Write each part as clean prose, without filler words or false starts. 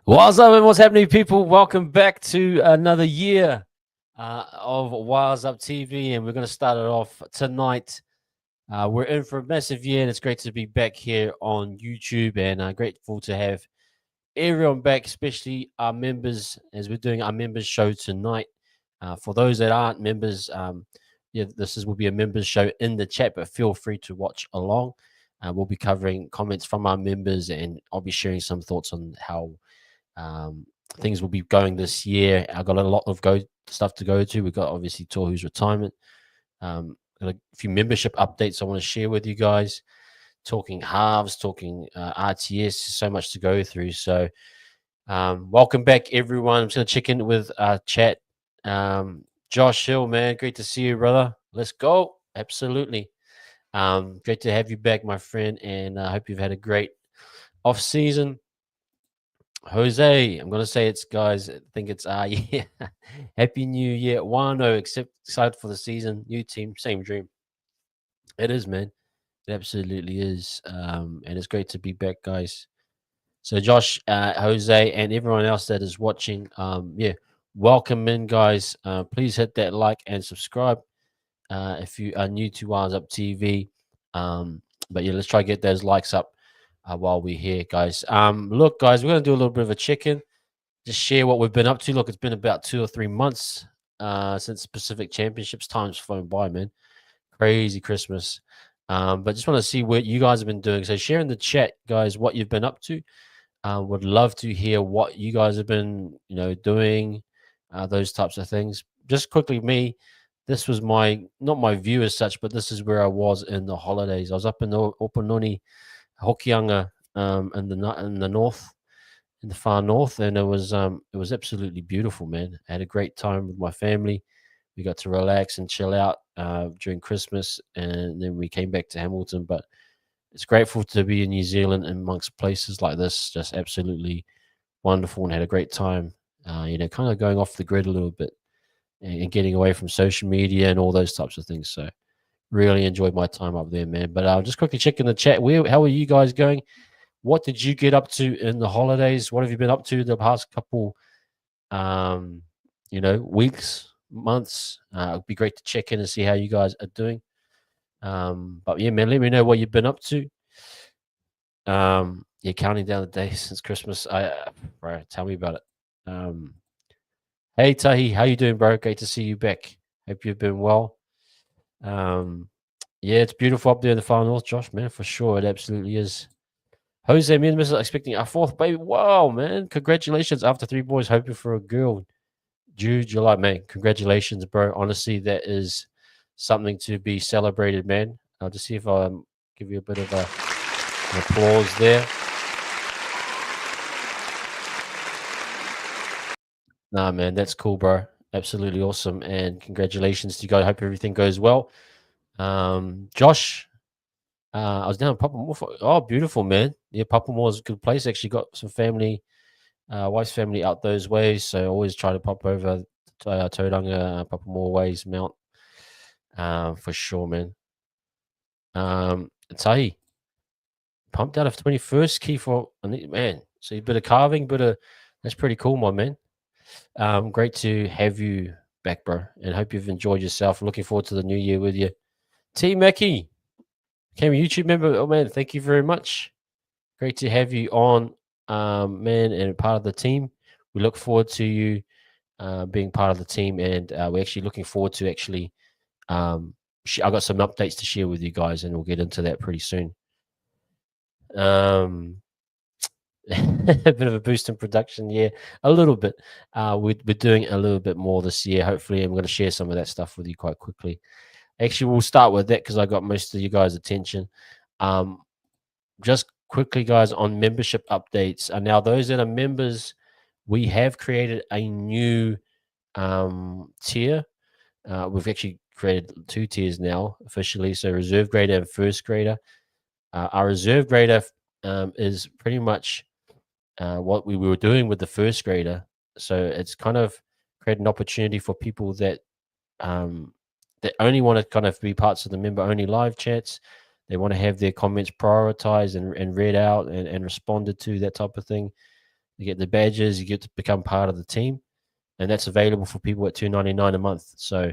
What's up and what's happening, people? Welcome back to another year of Wild's Up TV, and we're going to start it off tonight. We're in for a massive year, and it's great to be back here on YouTube, and grateful to have everyone back, especially our members, as we're doing our members show tonight. For those that aren't members, will be a members show in the chat, but feel free to watch along. We'll be covering comments from our members, and I'll be sharing some thoughts on how things will be going this year. I've got a lot of stuff to go to. We've got obviously Tohu's retirement, a few membership updates I want to share with you guys, talking Halves, talking RTS, so much to go through. So welcome back, everyone. I'm just going to check in with our chat. Josh Hill, man, great to see you, brother. Let's go. Absolutely. Great to have you back, my friend, and I hope you've had a great off season. Jose, I'm gonna say it's guys. I think it's yeah. Happy New Year, Wano. Excited for the season, new team, same dream. It is, man. It absolutely is. And it's great to be back, guys. So Josh, Jose, and everyone else that is watching, yeah, welcome in, guys. Please hit that like and subscribe if you are new to Wild's Up TV. But yeah, let's try to get those likes up while we're here, guys. Look, guys, we're going to do a little bit of a check-in, just share what we've been up to. Look, it's been about 2 or 3 months since Pacific Championships. Time's flown by, man. Crazy Christmas. But just want to see what you guys have been doing. So share in the chat, guys, what you've been up to. Would love to hear what you guys have been, doing, those types of things. Just quickly, this was not my view as such, but this is where I was in the holidays. I was up in the Opanoni, Hokianga, in the north, in the far north, and it was absolutely beautiful, man. I had a great time with my family. We got to relax and chill out during Christmas, and then we came back to Hamilton. But it's grateful to be in New Zealand amongst places like this. Just absolutely wonderful, and had a great time. Kind of going off the grid a little bit and getting away from social media and all those types of things. So really enjoyed my time up there, man. But I'll just quickly check in the chat. How are you guys going? What did you get up to in the holidays? What have you been up to the past couple, weeks, months? It'd be great to check in and see how you guys are doing. But yeah, man, let me know what you've been up to. You're counting down the days since Christmas. Bro, tell me about it. Hey Tahi, how you doing, bro? Great to see you back. Hope you've been well. Yeah, it's beautiful up there in the far north, Josh, man, for sure. It absolutely is. Jose, me and Mrs. expecting our 4th baby. Wow, man. Congratulations. After 3 boys, hoping for a girl. July, man. Congratulations, bro. Honestly, that is something to be celebrated, man. I'll just see if I'll give you a bit of an applause there. Nah, man, that's cool, bro. Absolutely awesome. And congratulations to you guys. I hope everything goes well. Josh, I was down in Papa. Oh, beautiful, man. yeah, Papamoa is a good place. Actually, got some family, wife's family out those ways, so always try to pop over to Tauranga, Papamoa ways, Mount, for sure, man. Tahi, pumped out of 21st key for man. So a bit of carving, that's pretty cool, my man. Great to have you back, bro, and hope you've enjoyed yourself. Looking forward to the new year with you. T Mackie, came a YouTube member. Oh man, thank you very much. Great to have you on, man, and part of the team. We look forward to you being part of the team, and we're actually looking forward to actually. I got some updates to share with you guys, and we'll get into that pretty soon. A bit of a boost in production, yeah, a little bit. We're doing a little bit more this year. Hopefully, I'm going to share some of that stuff with you quite quickly. Actually, we'll start with that because I got most of you guys' attention. Just quickly, guys, on membership updates. Now, those that are members, we have created a new tier. We've actually created 2 tiers now officially. So reserve grader and first grader. Our reserve grader is pretty much what we were doing with the first grader. So it's kind of created an opportunity for people that that only want to kind of be parts of the member only live chats. They want to have their comments prioritized and read out and responded to, that type of thing. You get the badges, you get to become part of the team, and that's available for people at $2.99 a month. So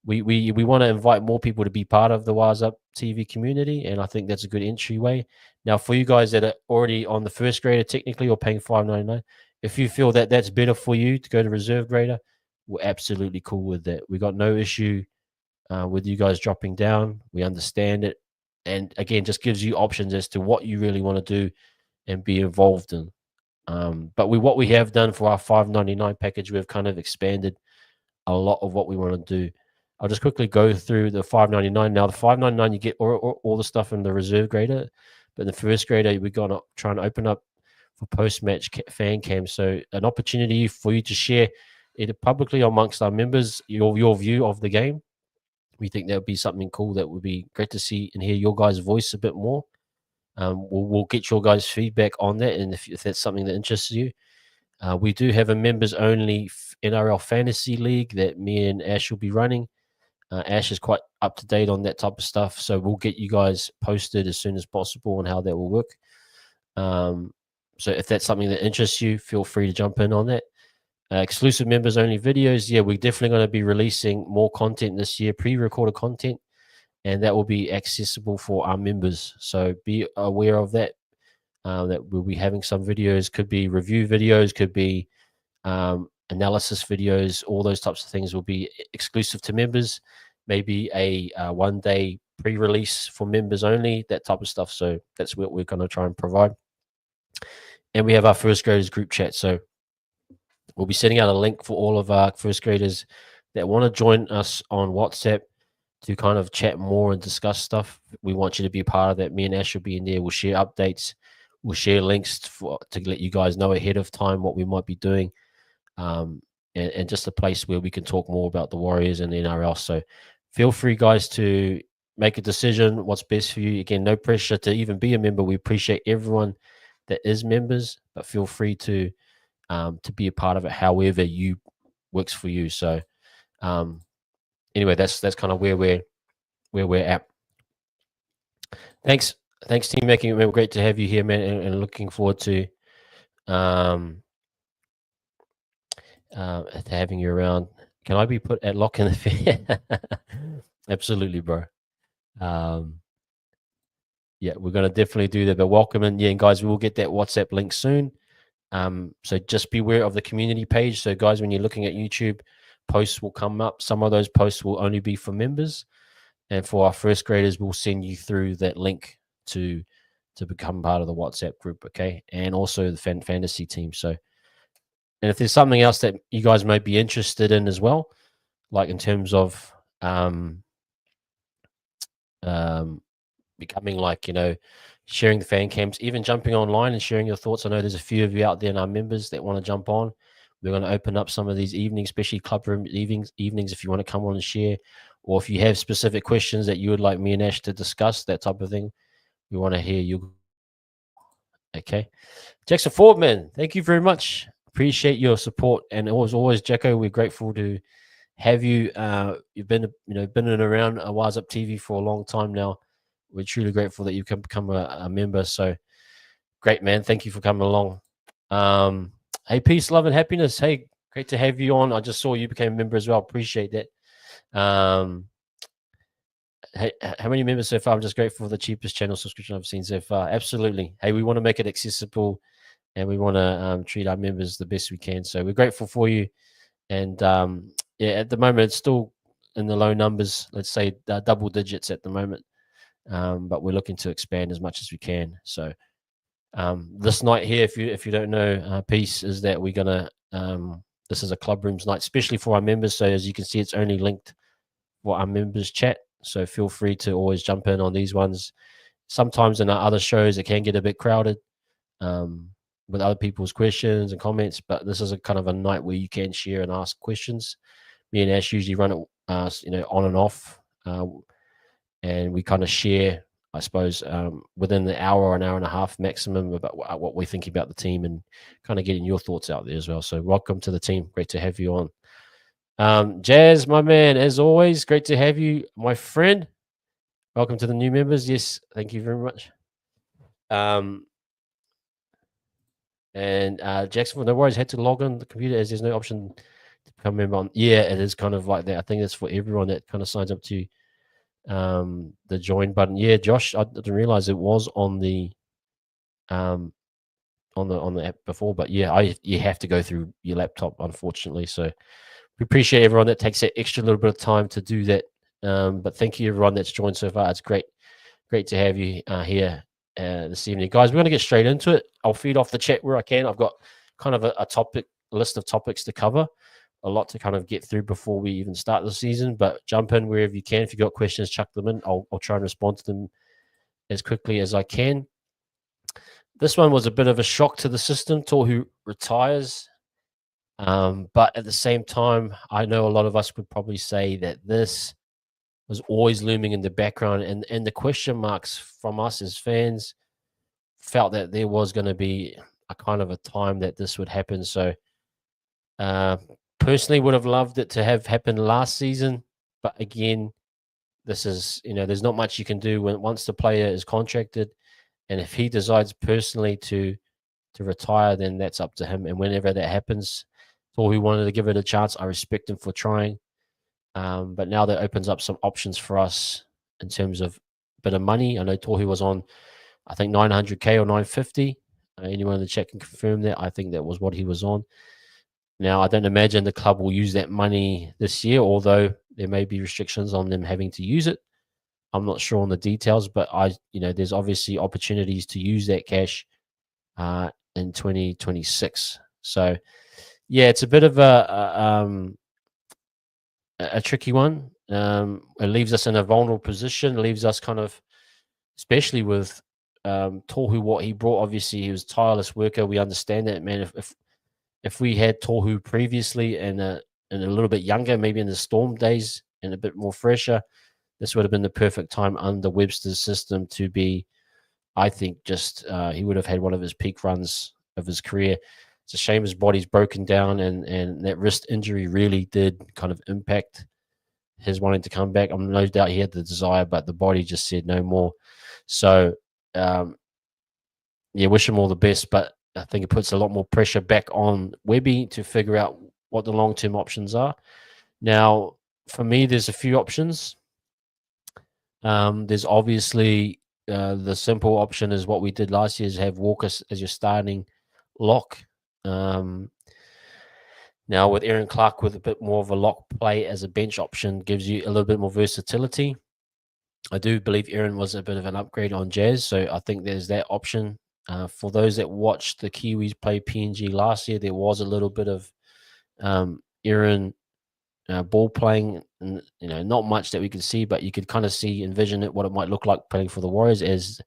we want to invite more people to be part of the Wise Up TV community, and I think that's a good entryway. Now, for you guys that are already on the first grader technically or paying $5.99, if you feel that that's better for you to go to reserve grader, we're absolutely cool with that. We got no issue with you guys dropping down. We understand it, and again, just gives you options as to what you really want to do and be involved in. But what we have done for our $5.99 package, we've kind of expanded a lot of what we want to do. I'll just quickly go through the $5.99. Now, the $5.99 you get all the stuff in the reserve grader, but in the first grader we're gonna try and open up for post-match fan cam. So an opportunity for you to share either publicly amongst our members your view of the game. We think that would be something cool that would be great to see and hear your guys' voice a bit more. We'll get your guys' feedback on that, and if that's something that interests you. We do have a members only NRL fantasy league that me and Ash will be running. Ash is quite up to date on that type of stuff, so we'll get you guys posted as soon as possible on how that will work. So if that's something that interests you, feel free to jump in on that. Exclusive members only videos. Yeah, we're definitely going to be releasing more content this year, pre-recorded content, and that will be accessible for our members. So be aware of that. That we'll be having some videos, could be review videos, could be analysis videos, all those types of things will be exclusive to members. Maybe a 1-day pre-release for members only, that type of stuff. So that's what we're going to try and provide. And we have our first graders group chat. So we'll be sending out a link for all of our first graders that want to join us on WhatsApp to kind of chat more and discuss stuff. We want you to be a part of that. Me and Ash will be in there. We'll share updates. We'll share links to let you guys know ahead of time what we might be doing. And just a place where we can talk more about the Warriors and the NRL. So feel free, guys, to make a decision what's best for you. Again, no pressure to even be a member. We appreciate everyone that is members, but feel free to be a part of it however you works for you. So anyway, that's kind of where we're at. Thanks, team making it great to have you here, man, and looking forward to having you around. Can I be put at lock in the fair? Absolutely, bro. Yeah, we're going to definitely do that. But welcome in. Yeah, and guys, we will get that WhatsApp link soon. So just beware of the community page. So guys, when you're looking at YouTube, posts will come up. Some of those posts will only be for members. And for our first graders, we'll send you through that link to become part of the WhatsApp group, okay? And also the fantasy team. So, and if there's something else that you guys might be interested in as well, like in terms of becoming like, sharing the fan cams, even jumping online and sharing your thoughts. I know there's a few of you out there in our members that want to jump on. We're going to open up some of these evenings, especially club room evenings if you want to come on and share, or if you have specific questions that you would like me and Ash to discuss, that type of thing. We want to hear you. Okay. Jackson Fordman, thank you very much. Appreciate your support. And always, Jacko, we're grateful to have you. You've been, been in and around Wise Up TV for a long time now. We're truly grateful that you've become a member. So great, man. Thank you for coming along. Hey, peace, love, and happiness. Hey, great to have you on. I just saw you became a member as well. Appreciate that. Hey, how many members so far? I'm just grateful for the cheapest channel subscription I've seen so far. Absolutely. Hey, we want to make it accessible, and we want to treat our members the best we can. So we're grateful for you. And yeah, at the moment, it's still in the low numbers. Let's say double digits at the moment. But we're looking to expand as much as we can. So this night here, if you don't know, peace is that we're gonna. This is a club rooms night, especially for our members. So as you can see, it's only linked for our members chat. So feel free to always jump in on these ones. Sometimes in our other shows, it can get a bit crowded with other people's questions and comments, but this is a kind of a night where you can share and ask questions. Me and Ash usually run it, on and off, and we kind of share, I suppose, within the hour or an hour and a half maximum about what we're thinking about the team and kind of getting your thoughts out there as well. So welcome to the team. Great to have you on. Jazz, my man, as always, great to have you, my friend. Welcome to the new members. Yes, thank you very much. And Jacksonville, no worries, had to log on the computer as there's no option to become a member on. Yeah, it is kind of like that. I think it's for everyone that kind of signs up to the join button. Yeah, Josh, I didn't realize it was on the on the app before, but yeah, you have to go through your laptop, unfortunately. So we appreciate everyone that takes that extra little bit of time to do that. But thank you everyone that's joined so far. It's great to have you here this evening, guys. We're going to get straight into it. I'll feed off the chat where I can. I've got kind of a list of topics to cover, a lot to kind of get through before we even start the season. But jump in wherever you can. If you've got questions, chuck them in. I'll try and respond to them as quickly as I can. This one was a bit of a shock to the system. Tohu retires. But at the same time, I know a lot of us would probably say that this was always looming in the background, and the question marks from us as fans felt that there was going to be a kind of a time that this would happen. So personally would have loved it to have happened last season, but again, this is, there's not much you can do once the player is contracted, and if he decides personally to retire, then that's up to him. And whenever that happens, we wanted to give it a chance. I respect him for trying. But now that opens up some options for us in terms of a bit of money. I know Tohu was on, I think, 900K or 950. Anyone in the chat can confirm that. I think that was what he was on. Now, I don't imagine the club will use that money this year, although there may be restrictions on them having to use it. I'm not sure on the details, but there's obviously opportunities to use that cash in 2026. So, yeah, it's a bit of a tricky one. It leaves us in a vulnerable position. It leaves us kind of, especially with Tohu, what he brought. Obviously, he was a tireless worker. We understand that, man. If we had Tohu previously and a little bit younger, maybe in the Storm days and a bit more fresher, this would have been the perfect time under Webster's system to be. I think he would have had one of his peak runs of his career. It's a shame his body's broken down, and that wrist injury really did kind of impact his wanting to come back. I'm no doubt he had the desire, but the body just said no more. So, wish him all the best, but I think it puts a lot more pressure back on Webby to figure out what the long-term options are. Now, for me, there's a few options. There's obviously the simple option is what we did last year, is have Walker as your starting lock. Now with Aaron Clark with a bit more of a lock play as a bench option gives you a little bit more versatility. I do believe Aaron was a bit of an upgrade on Jazz, so I think there's that option. For those that watched the Kiwis play PNG last year, there was a little bit of Aaron ball playing, and not much that we could see, but you could kind of envision what it might look like playing for the Warriors as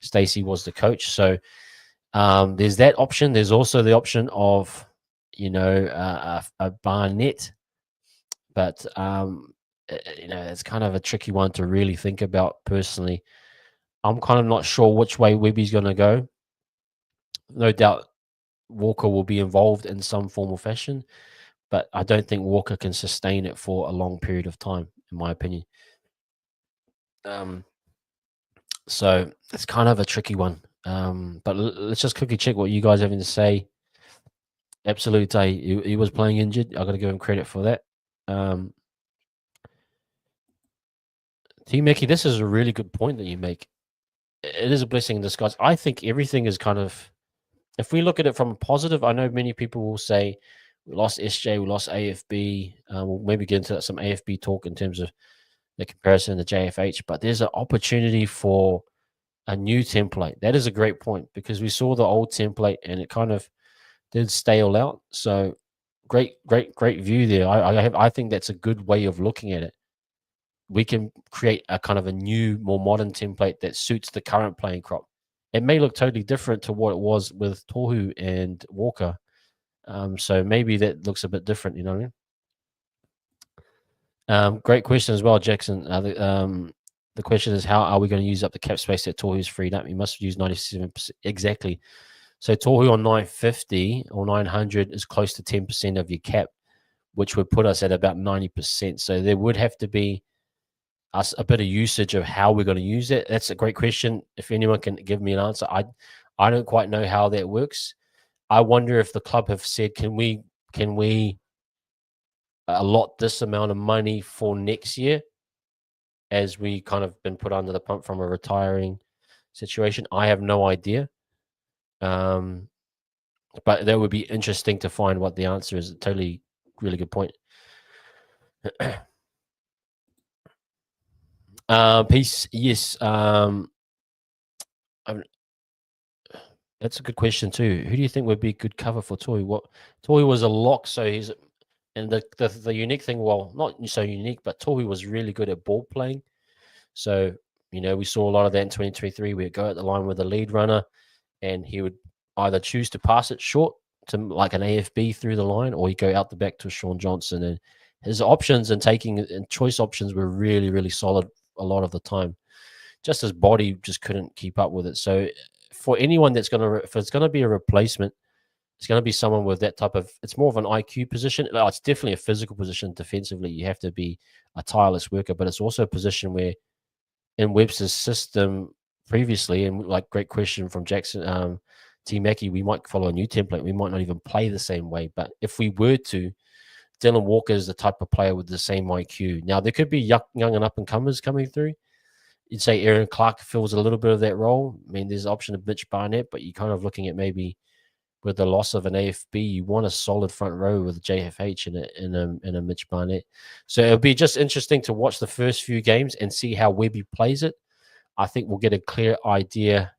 Stacey was the coach. So there's that option. There's also the option of a Barnett, but it's kind of a tricky one to really think about personally. I'm kind of not sure which way Webby's going to go. no doubt Walker will be involved in some form or fashion, but I don't think Walker can sustain it for a long period of time, in my opinion. So it's kind of a tricky one. But let's just quickly check what you guys having to say. Absolute, he was playing injured. I got to give him credit for that. T Mickey, this is a really good point that you make. It is a blessing in disguise. I think everything is kind of, if we look at it from a positive, I know many people will say we lost SJ, we lost AFB. We'll maybe get into some AFB talk in terms of the comparison to JFH, but there's an opportunity for a new template. That is a great point because we saw the old template and it kind of did stale out. So great view there. I think that's a good way of looking at it. We can create a kind of a new, more modern template that suits the current playing crop. It may look totally different to what it was with Tohu and Walker. So maybe that looks a bit different, you know what I mean? Great question as well, Jackson. The question is, how are we going to use up the cap space that Tohu's freed up? You must use 97%. Exactly. So Tohu on 950 or 900 is close to 10% of your cap, which would put us at about 90%. So there would have to be us a bit of usage of how we're going to use it. That's a great question. If anyone can give me an answer, I don't quite know how that works. I wonder if the club have said, can we allot this amount of money for next year, as we kind of been put under the pump from a retiring situation. I have no idea. But that would be interesting to find what the answer is. Totally, really good point. Peace. Yes. That's a good question too. Who do you think would be a good cover for Toy? What Toy was a lock, so he's and the unique thing, well, not so unique, but Toy was really good at ball playing. So we saw a lot of that in 2023. We'd go at the line with the lead runner, and he would either choose to pass it short to like an AFB through the line, or he'd go out the back to Sean Johnson. And his options and choice options were really, really solid a lot of the time. Just his body just couldn't keep up with it. So for anyone if it's gonna be a replacement, it's gonna be someone with that type of. It's more of an IQ position. It's definitely a physical position defensively. You have to be a tireless worker, but it's also a position where in Webster's system previously, and like great question from Jackson, T Mackey, we might follow a new template. We might not even play the same way, but if we were to, Dylan Walker is the type of player with the same IQ. Now there could be young and up and comers coming through. You'd say Aaron Clark fills a little bit of that role. I mean, there's the option of Mitch Barnett, but you're kind of looking at maybe with the loss of an AFB, you want a solid front row with JFH and a Mitch Barnett. So it'll be just interesting to watch the first few games and see how Webby plays it. I think we'll get a clear idea,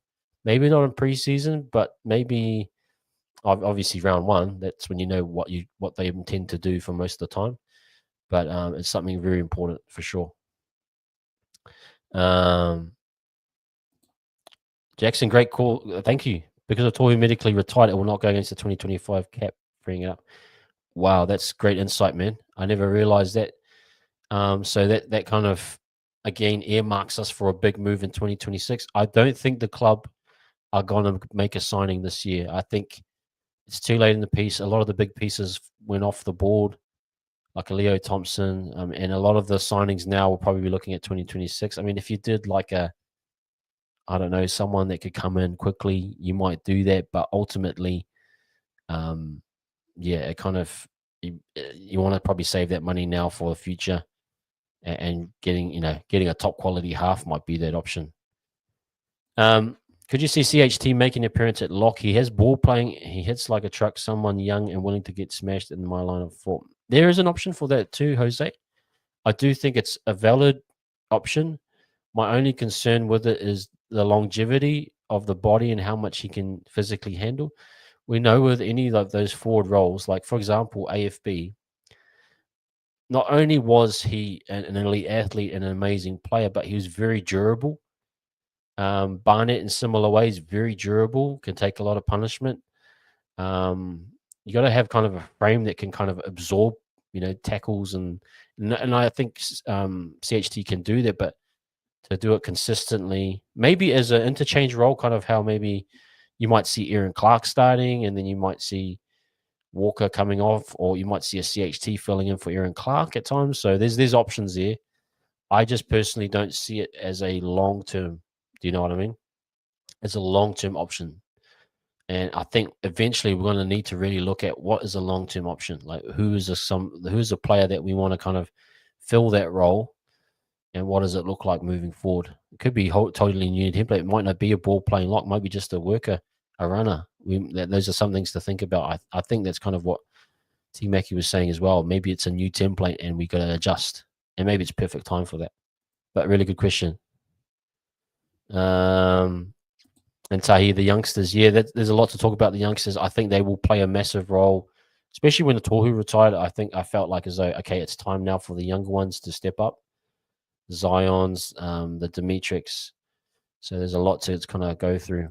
maybe not in preseason, but maybe obviously round one. That's when you know what they intend to do for most of the time. But it's something very important for sure. Jackson, great call. Thank you. Because of Tohu medically retired, it will not go against the 2025 cap, freeing it up. Wow, that's great insight, man. I never realized that. So that kind of, again, earmarks us for a big move in 2026. I don't think the club are going to make a signing this year. I think it's too late in the piece. A lot of the big pieces went off the board, like a Leo Thompson, and a lot of the signings now will probably be looking at 2026. I mean, if you did like I don't know, someone that could come in quickly, you might do that, but ultimately, it kind of you want to probably save that money now for the future, and getting a top quality half might be that option. Could you see CHT making an appearance at lock? He has ball playing. He hits like a truck. Someone young and willing to get smashed in my line of thought. There is an option for that too, Jose. I do think it's a valid option. My only concern with it is the longevity of the body and how much he can physically handle. We know with any of those forward roles, like for example, AFB, not only was he an elite athlete and an amazing player, but he was very durable. Barnett, in similar ways, very durable, can take a lot of punishment. You got to have kind of a frame that can kind of absorb, tackles and I think CHT can do that, but to do it consistently, maybe as an interchange role, kind of how maybe you might see Aaron Clark starting, and then you might see Walker coming off, or you might see a CHT filling in for Aaron Clark at times. So there's options there. I just personally don't see it as a long term. Do you know what I mean? It's a long term option. And I think eventually we're going to need to really look at what is a long term option. Like who's a player that we want to kind of fill that role, and what does it look like moving forward? It could be totally new template. It might not be a ball playing lock. It might be just a worker, a runner. Those are some things to think about. I think that's kind of what T Mackie was saying as well. Maybe it's a new template and we got to adjust, and maybe it's perfect time for that. But really good question. And Tahi, the youngsters, there's a lot to talk about the youngsters. I think they will play a massive role, especially when the Tohu retired. I felt like as though, okay, it's time now for the younger ones to step up. Zion's, the Demetrix. So there's a lot to kind of go through.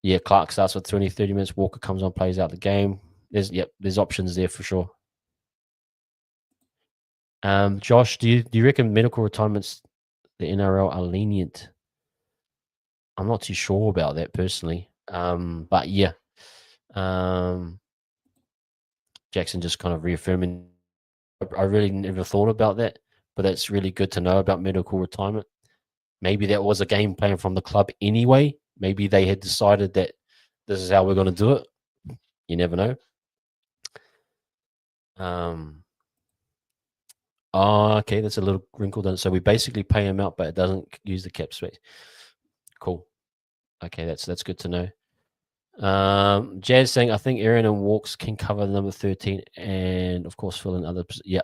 Yeah, Clark starts with 20, 30 minutes. Walker comes on, plays out the game. There's options there for sure. Josh, do you reckon medical retirements, the NRL, are lenient? I'm not too sure about that personally. But yeah. Jackson just kind of reaffirming. I really never thought about that, but that's really good to know about medical retirement. Maybe that was a game plan from the club anyway. Maybe they had decided that this is how we're going to do it. You never know. Okay, that's a little wrinkle done. So we basically pay him out, but it doesn't use the cap space. Cool. Okay, that's good to know. Jazz saying, I think Aaron and Walks can cover the number 13 and, of course, fill in other. Yeah.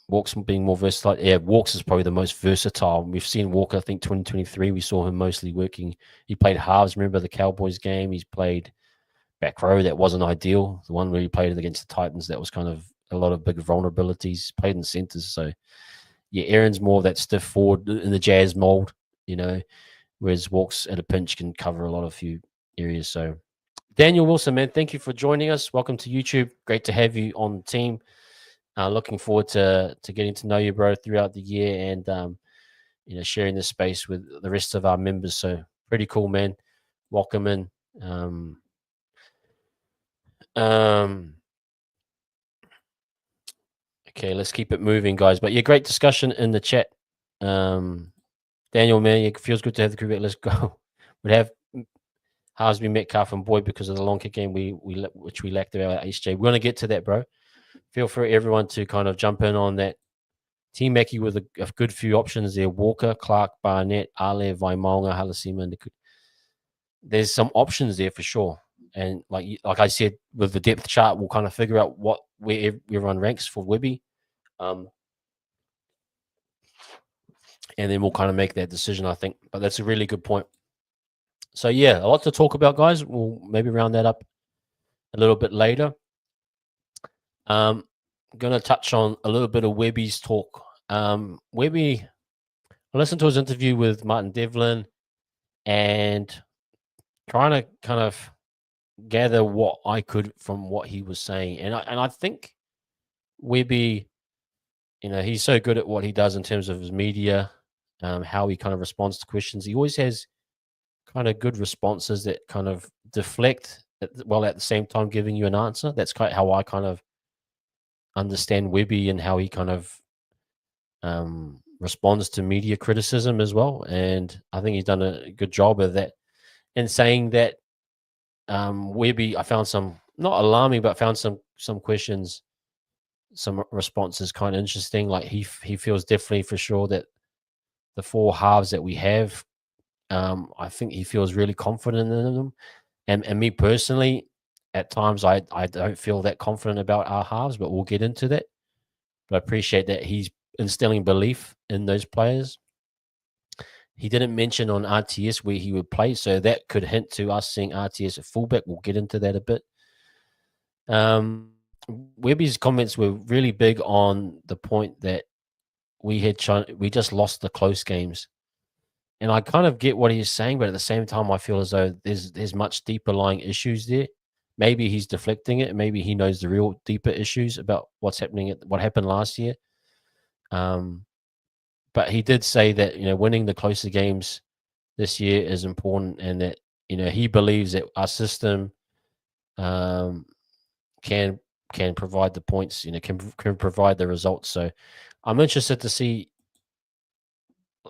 Walks being more versatile. Yeah, Walks is probably the most versatile. We've seen Walker, I think 2023, we saw him mostly working. He played halves. Remember the Cowboys game? He's played back row. That wasn't ideal. The one where he played against the Titans, that was kind of a lot of big vulnerabilities. Played in centers. So, yeah, Aaron's more of that stiff forward in the Jazz mold, whereas Walks at a pinch can cover a lot of few areas. So, Daniel Wilson, man, thank you for joining us. Welcome to YouTube. Great to have you on the team. Looking forward to getting to know you, bro, throughout the year, and sharing this space with the rest of our members. So pretty cool, man. Welcome in. Okay, let's keep it moving, guys. But yeah, great discussion in the chat. Daniel, man, it feels good to have the crew back. Let's go. We'd have Halves, Metcalf, and Boyd because of the long kick game which we lacked about HJ. We're going to get to that, bro. Feel free, everyone, to kind of jump in on that. Team Mackie with a good few options there. Walker, Clark, Barnett, Ale, Vaimaunga, Halasima. There's some options there for sure. And like I said, with the depth chart, we'll kind of figure out where everyone ranks for Webby. And then we'll kind of make that decision, I think. But that's a really good point. So, yeah, a lot to talk about, guys. We'll maybe round that up a little bit later. I'm going to touch on a little bit of Webby's talk. Webby, I listened to his interview with Martin Devlin and trying to kind of gather what I could from what he was saying. And I think Webby, he's so good at what he does in terms of his media, how he kind of responds to questions. He always has kind of good responses that kind of deflect while at the same time giving you an answer. That's kind of how I kind of understand Webby and how he kind of responds to media criticism as well. And I think he's done a good job of that. And saying that Webby, I found some not alarming, but found some questions, some responses kind of interesting. Like he feels definitely for sure that the four halves that we have, I think he feels really confident in them. And me personally, at times I don't feel that confident about our halves, but we'll get into that. But I appreciate that he's instilling belief in those players. He didn't mention on RTS where he would play, so that could hint to us seeing RTS at fullback. We'll get into that a bit. Webby's comments were really big on the point that we just lost the close games. And I kind of get what he's saying, but at the same time, I feel as though there's much deeper lying issues there. Maybe he's deflecting it. Maybe he knows the real deeper issues about what happened last year. But he did say that winning the closer games, this year is important, and that he believes that our system can provide the points, can provide the results. So I'm interested to see.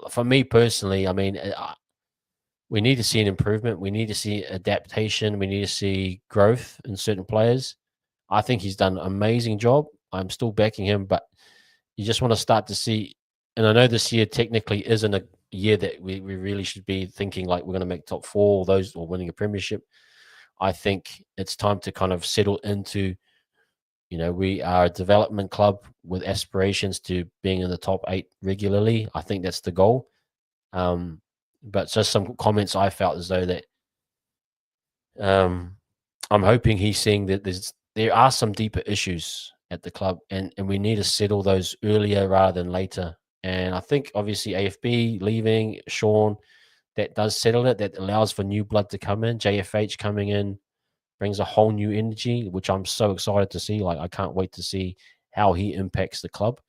For me personally, I mean, we need to see an improvement. We need to see adaptation. We need to see growth in certain players. I think he's done an amazing job. I'm still backing him, but you just want to start to see. And I know this year technically isn't a year that we really should be thinking like we're going to make top four or those or winning a premiership. I think it's time to kind of settle into, we are a development club with aspirations to being in the top 8 regularly. I think that's the goal. But just some comments I felt as though that I'm hoping he's seeing that there are some deeper issues at the club, and we need to settle those earlier rather than later. And I think obviously AFB leaving, Sean, that does settle it. That allows for new blood to come in. JFH coming in brings a whole new energy, which I'm so excited to see. Like I can't wait to see how he impacts the club.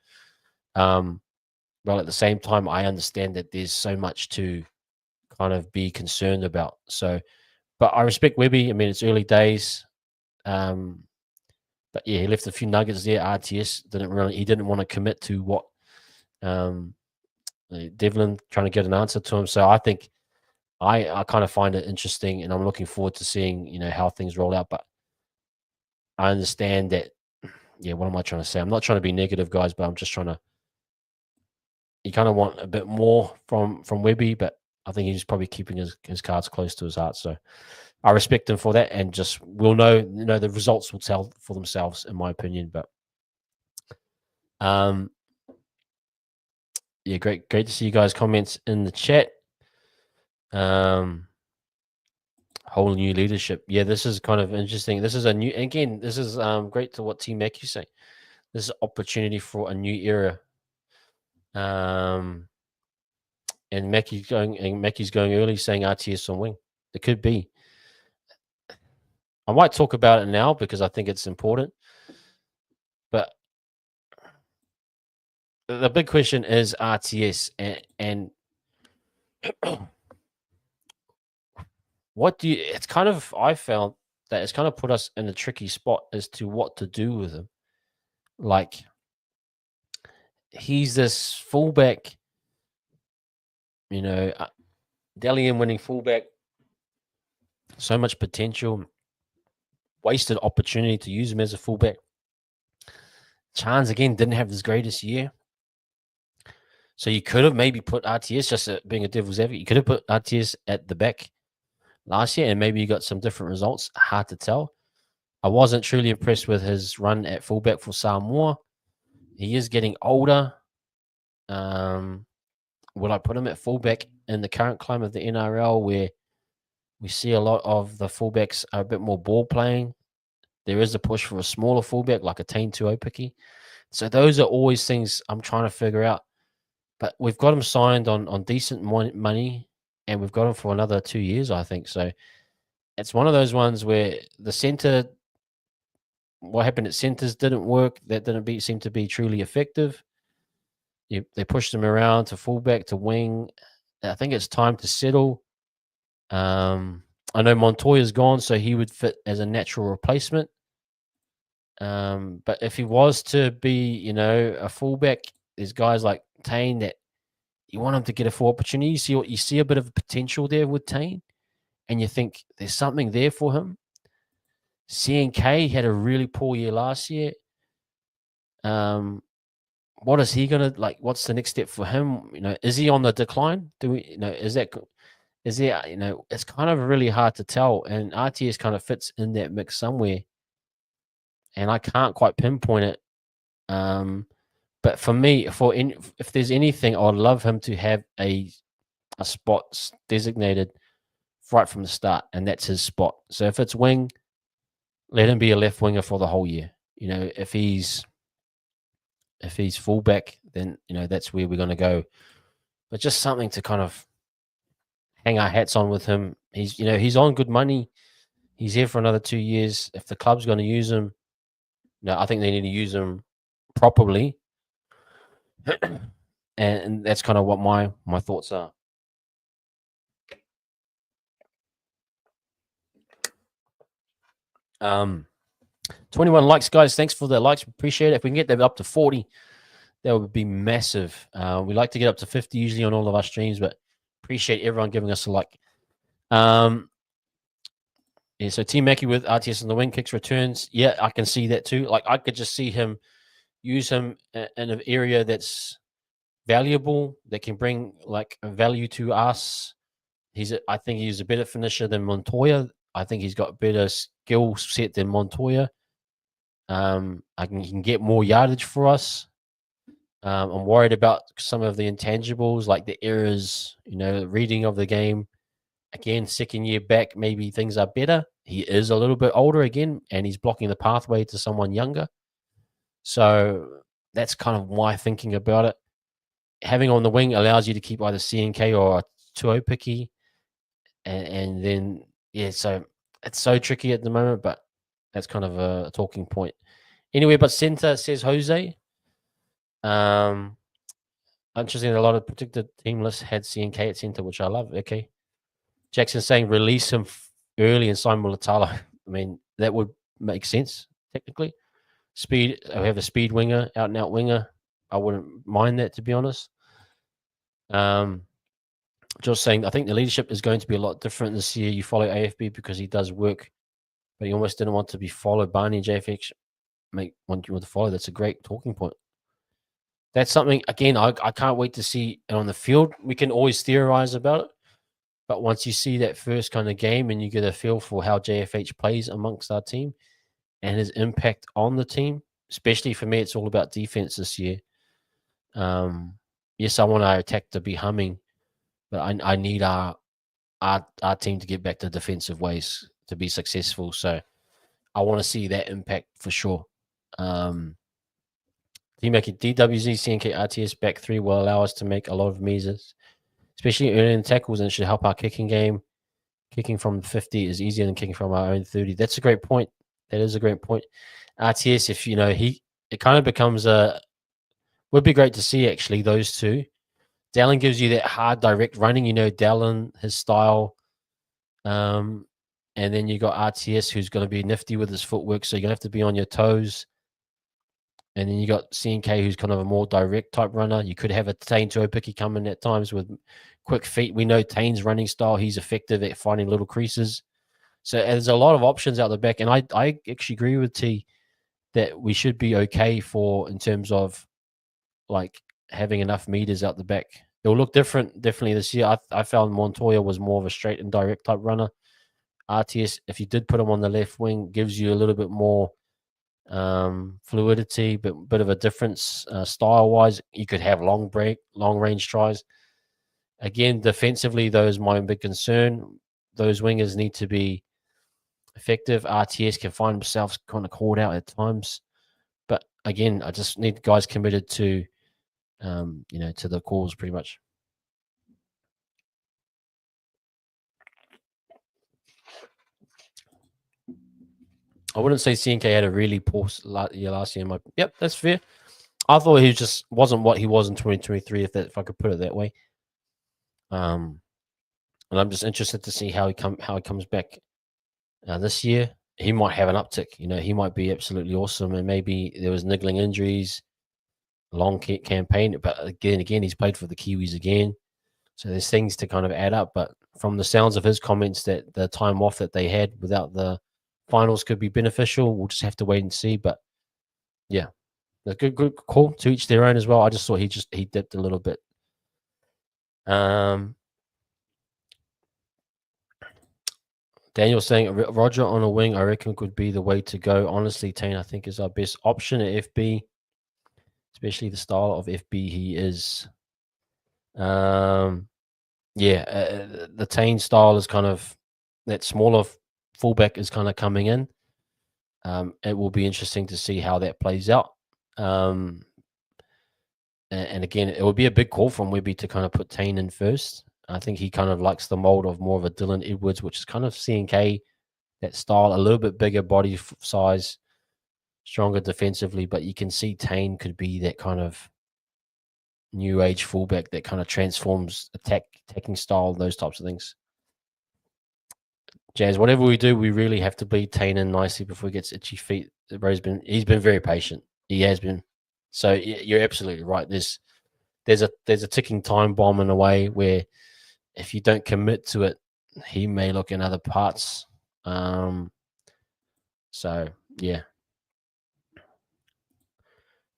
But at the same time, I understand that there's so much to kind of be concerned about. So, but I respect Webby. I mean, it's early days. But yeah, he left a few nuggets there. RTS he didn't want to commit to what Devlin trying to get an answer to him. So I think I kind of find it interesting, and I'm looking forward to seeing how things roll out. But I understand that. Yeah, what am I trying to say? I'm not trying to be negative, guys, but I'm just trying to. You kind of want a bit more from Webby, but I think he's probably keeping his cards close to his heart. So I respect him for that, and just we'll know. The results will tell for themselves, in my opinion. But yeah, great to see you guys' comments in the chat. Whole new leadership. Yeah, this is kind of interesting. This is this is great to what T Mac you say. This is opportunity for a new era. And Mackey's going early, saying RTS on wing. It could be. I might talk about it now because I think it's important. But the big question is RTS and what do you? It's kind of I found that it's kind of put us in a tricky spot as to what to do with him. Like he's this fullback, Dalian winning fullback, so much potential, wasted opportunity to use him as a fullback. Chance again didn't have his greatest year. So you could have maybe put RTS, just being a devil's advocate, you could have put RTS at the back last year and maybe you got some different results. Hard to tell. I wasn't truly impressed with his run at fullback for Samoa. He is getting older. Would I put him at fullback in the current climate of the NRL where we see a lot of the fullbacks are a bit more ball playing? There is a push for a smaller fullback like a Tane Tuo picky. So those are always things I'm trying to figure out. But we've got him signed on decent money, and we've got him for another 2 years, I think. So it's one of those ones where the center, what happened at centers didn't work. That didn't seem to be truly effective. They pushed him around to fullback to wing. I think it's time to settle. I know Montoya's gone, so he would fit as a natural replacement. But if he was to be, a fullback, there's guys like Tane that you want him to get a full opportunity. You see a bit of potential there with Tane, and you think there's something there for him. CNK had a really poor year last year. What is he gonna like? What's the next step for him? Is he on the decline? Do we, is there, it's kind of really hard to tell. And RTS kind of fits in that mix somewhere, and I can't quite pinpoint it. But for me, if there's anything, I'd love him to have a spot designated right from the start, and that's his spot. So if it's wing, let him be a left winger for the whole year. If he's fullback, then that's where we're going to go. But just something to kind of hang our hats on with him. He's on good money. He's here for another 2 years. If the club's going to use him, I think they need to use him properly. And that's kind of what my thoughts are. 21 likes, guys. Thanks for the likes. Appreciate it. If we can get them up to 40, that would be massive. We like to get up to 50 usually on all of our streams, but appreciate everyone giving us a like. Yeah, so Team Mackie with RTS on the wing, kicks, returns. Yeah, I can see that too. Like I could just see him use him in an area that's valuable, that can bring like value to us. I think he's a better finisher than Montoya. I think he's got better skill set than Montoya. He can get more yardage for us. I'm worried about some of the intangibles, like the errors, reading of the game. Again, second year back, maybe things are better. He is a little bit older again, and he's blocking the pathway to someone younger. So that's kind of my thinking about it. Having on the wing allows you to keep either CNK or Tohu picky. And then, yeah, so it's so tricky at the moment, but that's kind of a talking point. Anyway, but center says Jose. Interesting, a lot of predicted team lists had CNK at center, which I love. Okay. Jackson saying release him early and sign Mulatalo. I mean, that would make sense, technically. Speed, I have a speed winger, out and out winger. I wouldn't mind that, to be honest. Just saying, I think the leadership is going to be a lot different this year. You follow AFB because he does work, but you almost didn't want to be followed. Barney and JFX want you to follow. That's a great talking point. That's something, again, I can't wait to see it on the field. We can always theorize about it, but once you see that first kind of game and you get a feel for how JFH plays amongst our team and his impact on the team, especially for me, it's all about defense this year. Yes, I want our attack to be humming, but I need our team to get back to defensive ways to be successful. So I want to see that impact for sure. Team making DWZ, CNK, RTS back three will allow us to make a lot of messes, especially early in tackles, and it should help our kicking game. Kicking from 50 is easier than kicking from our own 30. That's a great point. That is a great point. RTS, if it kind of becomes would be great to see actually those two. Dallin gives you that hard direct running. Dallin, his style. And then you got RTS, who's going to be nifty with his footwork, so you're going to have to be on your toes. And then you got CNK, who's kind of a more direct type runner. You could have a Tane Tuopicky come in at times with quick feet. We know Tane's running style. He's effective at finding little creases. So there's a lot of options out the back. And I actually agree with T that we should be okay in terms of like having enough meters out the back. It'll look different definitely this year. I found Montoya was more of a straight and direct type runner. RTS, if you did put him on the left wing, gives you a little bit more fluidity, but bit of a difference style wise. You could have long range tries. Again, defensively, those my big concern. Those wingers need to be effective. RTS can find themselves kind of caught out at times, but again, I just need guys committed to to the cause pretty much. I wouldn't say CNK had a really poor year last year. Yep, that's fair. I thought he just wasn't what he was in 2023, if I could put it that way. And I'm just interested to see how he comes back this year. He might have an uptick. He might be absolutely awesome, and maybe there was niggling injuries, long campaign. But again, he's played for the Kiwis again, so there's things to kind of add up. But from the sounds of his comments, that the time off that they had without the finals could be beneficial. We'll just have to wait and see. But yeah, a good call, to each their own as well. I just thought he dipped a little bit. Daniel saying Roger on a wing, I reckon could be the way to go. Honestly, Tane, I think is our best option at FB, especially the style of FB he is. The Tane style is kind of that smaller fullback is kind of coming in. It will be interesting to see how that plays out. And again, it would be a big call from Webby to kind of put Tane in first. I think he kind of likes the mold of more of a Dylan Edwards, which is kind of CNK, that style, a little bit bigger body size, stronger defensively, but you can see Tane could be that kind of new age fullback that kind of transforms attacking style, those types of things. Jazz, whatever we do, we really have to beat Tainen nicely before he gets itchy feet. He's been very patient. He has been. So you're absolutely right. There's a ticking time bomb in a way where if you don't commit to it, he may look in other parts. So yeah.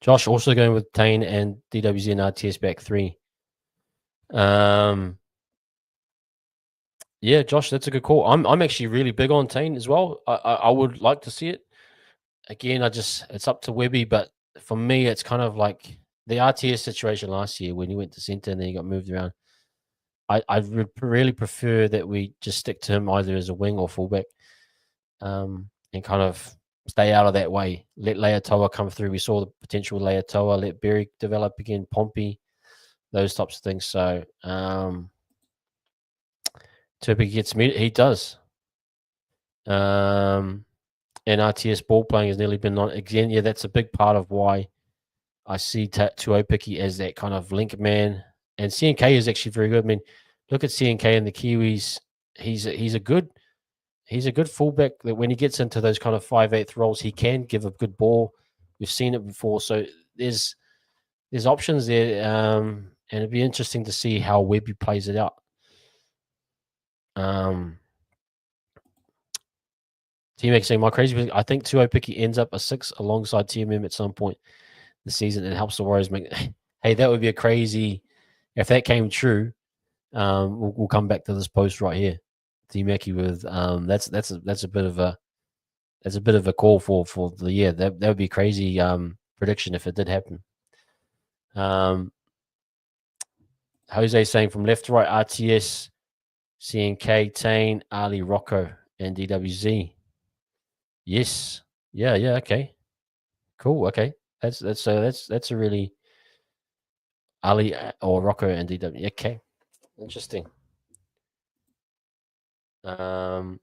Josh also going with Tane and DWZ and RTS back 3. Yeah, Josh, that's a good call. I'm actually really big on Tane as well. I would like to see it. Again, it's up to Webby, but for me, it's kind of like the RTS situation last year when he went to centre and then he got moved around. I really prefer that we just stick to him either as a wing or fullback, and kind of stay out of that way. Let Leatoa come through. We saw the potential with Leatoa. Let Berry develop again. Pompey, those types of things. So Turpin gets me. He does. And RTS ball playing has nearly been on again. Yeah, that's a big part of why I see Tuopiki as that kind of link man. And CNK is actually very good. I mean, look at CNK and the Kiwis. He's a good fullback that when he gets into those kind of 5/8 roles, he can give a good ball. We've seen it before, so there's options there, and it'd be interesting to see how Webby plays it out. T-Mac saying, my crazy, I think Tuopiki ends up a 6 alongside TMM at some point this season. It helps the Warriors make. Hey, that would be a crazy. If that came true, we'll come back to this post right here. T-Mackie with that's a bit of a call for the year. That would be a crazy prediction if it did happen. Jose saying from left to right, RTS, CNK, Tane, Ali, Rocco, and DWZ. Yes. Yeah, okay. Cool, okay. That's a really Ali or Rocco and DW. Okay. Interesting. RTS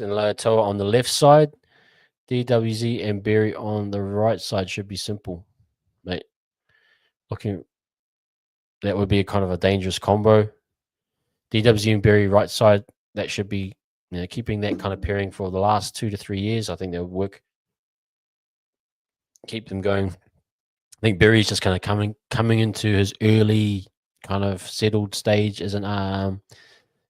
and Leatoa on the left side, DWZ and Berry on the right side should be simple, mate. That would be a kind of a dangerous combo. DWZ and Berry right side, that should be keeping that kind of pairing for the last 2 to 3 years. I think that would work. Keep them going. I think Berry's just kind of coming into his early kind of settled stage as an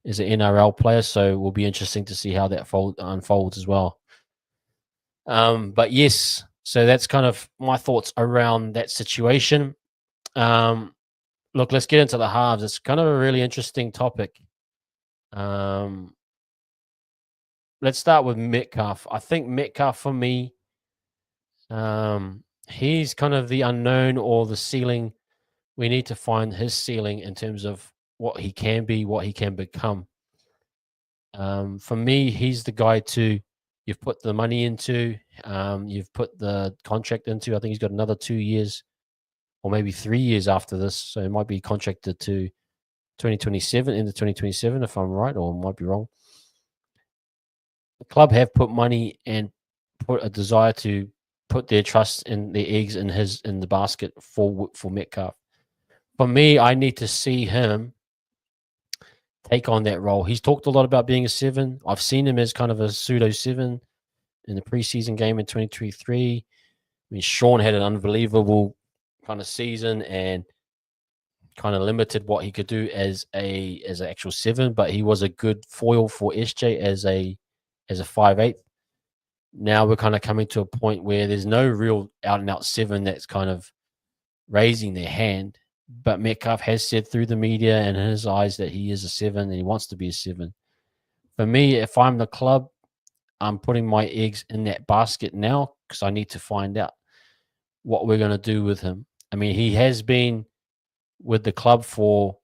NRL player, so it will be interesting to see how that unfolds as well. But yes, so that's kind of my thoughts around that situation. Look, let's get into the halves. It's kind of a really interesting topic. Let's start with Metcalf. I think Metcalf for me, he's kind of the unknown or the ceiling. We need to find his ceiling in terms of what he can be, what he can become. For me, he's the guy you've put the money into, you've put the contract into. I think he's got another 2 years or maybe 3 years after this. So it might be contracted to 2027, into 2027, if I'm right, or might be wrong. The club have put money and put a desire to put their trust and their eggs in the basket for Metcalf. For me, I need to see him take on that role. He's talked a lot about being a 7. I've seen him as kind of a pseudo 7 in the preseason game in 2023. I mean, Sean had an unbelievable kind of season and kind of limited what he could do as an actual 7, but he was a good foil for SJ as a 5/8. Now we're kind of coming to a point where there's no real out and out 7 that's kind of raising their hand. But Metcalf has said through the media and in his eyes that he is a 7 and he wants to be a 7. For me, if I'm the club, I'm putting my eggs in that basket now because I need to find out what we're going to do with him. I mean, he has been with the club for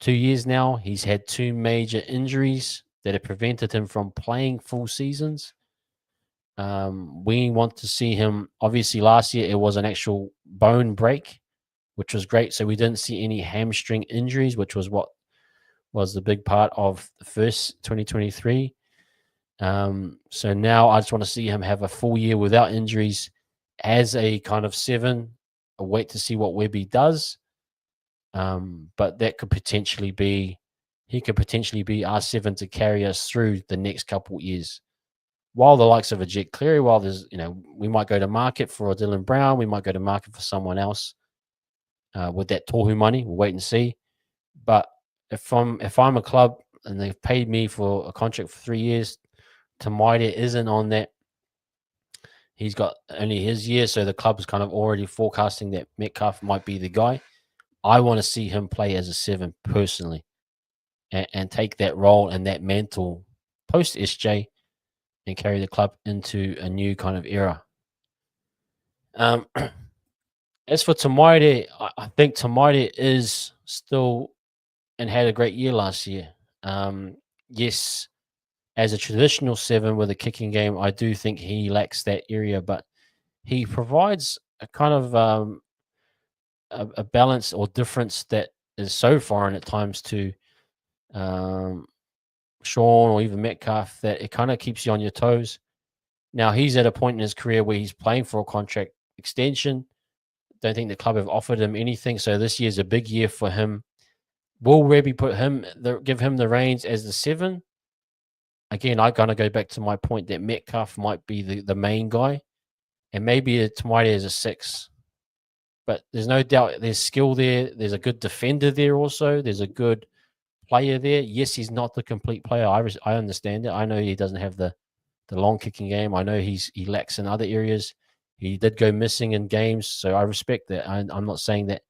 2 years now. He's had 2 major injuries that have prevented him from playing full seasons. We want to see him. Obviously, last year it was an actual bone break, which was great. So we didn't see any hamstring injuries, which was what was the big part of the first 2023. So now I just want to see him have a full year without injuries as a kind of 7. I'll wait to see what Webby does. But that could potentially be he could potentially be our 7 to carry us through the next couple of years. While the likes of a Jet Cleary, while there's, we might go to market for a Dylan Brown, we might go to market for someone else with that Tohu money. We'll wait and see. But if I'm a club and they've paid me for a contract for 3 years, Tamaide isn't on that. He's got only his year, so the club is kind of already forecasting that Metcalf might be the guy. I want to see him play as a 7 personally and take that role and that mantle post SJ and carry the club into a new kind of era. As for Tamaide, I think Tamaide is still and had a great year last year. Yes, as a traditional 7 with a kicking game, I do think he lacks that area, but he provides a kind of a balance or difference that is so foreign at times to Sean or even Metcalf that it kind of keeps you on your toes. Now, he's at a point in his career where he's playing for a contract extension. Don't think the club have offered him anything, so this year's a big year for him. Will Rebbe give him the reins as the 7? Again, I'm going to go back to my point that Metcalf might be the main guy, and maybe Tamaide as a 6. But there's no doubt there's skill there. There's a good defender there also. There's a good player there. Yes, he's not the complete player. I understand it. I know he doesn't have the long kicking game. I know he lacks in other areas. He did go missing in games, so I respect that. I'm not saying that.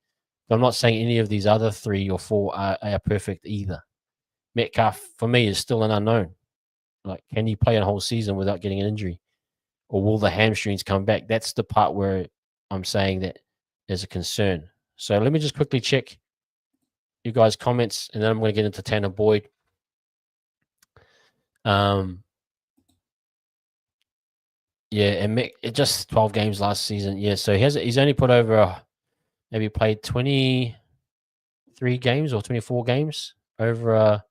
I'm not saying any of these other 3 or 4 are perfect either. Metcalf, for me, is still an unknown. Like, can he play a whole season without getting an injury? Or will the hamstrings come back? That's the part where I'm saying that there's a concern. So let me just quickly check you guys' comments, and then I'm going to get into Tanah Boyd. Yeah, and Mick, it just 12 games last season. Yeah, so he's only put over maybe played 23 games or 24 games over a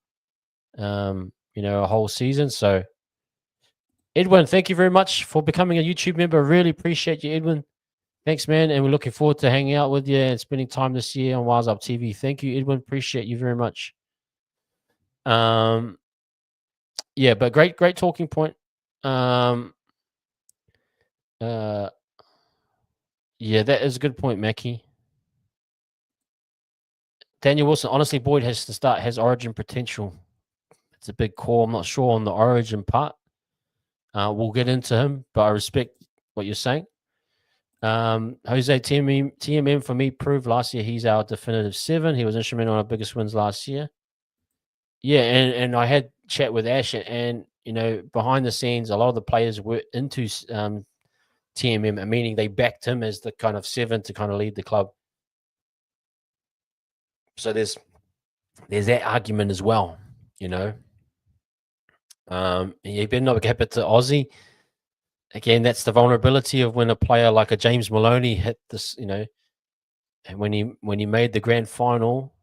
whole season. So Edwin, thank you very much for becoming a YouTube member. Really appreciate you, Edwin. Thanks, man, and we're looking forward to hanging out with you and spending time this year on Wise Up TV. Thank you, Edwin. Appreciate you very much. Yeah, but great talking point. Yeah, that is a good point, Mackie. Daniel Wilson, honestly, Boyd has origin potential. It's a big call. I'm not sure on the origin part. We'll get into him, but I respect what you're saying. Jose TMM for me proved last year he's our definitive 7. He was instrumental in our biggest wins last year. Yeah, and I had chat with Ash, and behind the scenes, a lot of the players were into TMM, meaning they backed him as the kind of 7 to kind of lead the club. So there's that argument as well, You better not cap it to Aussie. Again, that's the vulnerability of when a player like a James Maloney hit this, and when he made the grand final,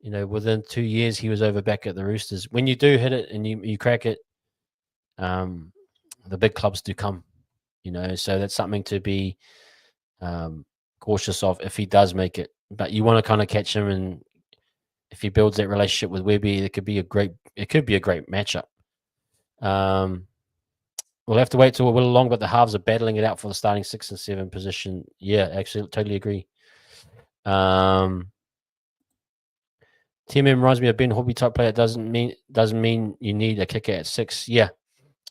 within 2 years he was over back at the Roosters. When you do hit it and you crack it, the big clubs do come, so that's something to be cautious of if he does make it. But you want to kind of catch him, and if he builds that relationship with Webby, it could be a great matchup. We'll have to wait till a little long, but the Halves are battling it out for the starting 6 and 7 position. Yeah, actually, totally agree. TMM reminds me of Ben Hobby type player. Doesn't mean you need a kicker at 6. Yeah,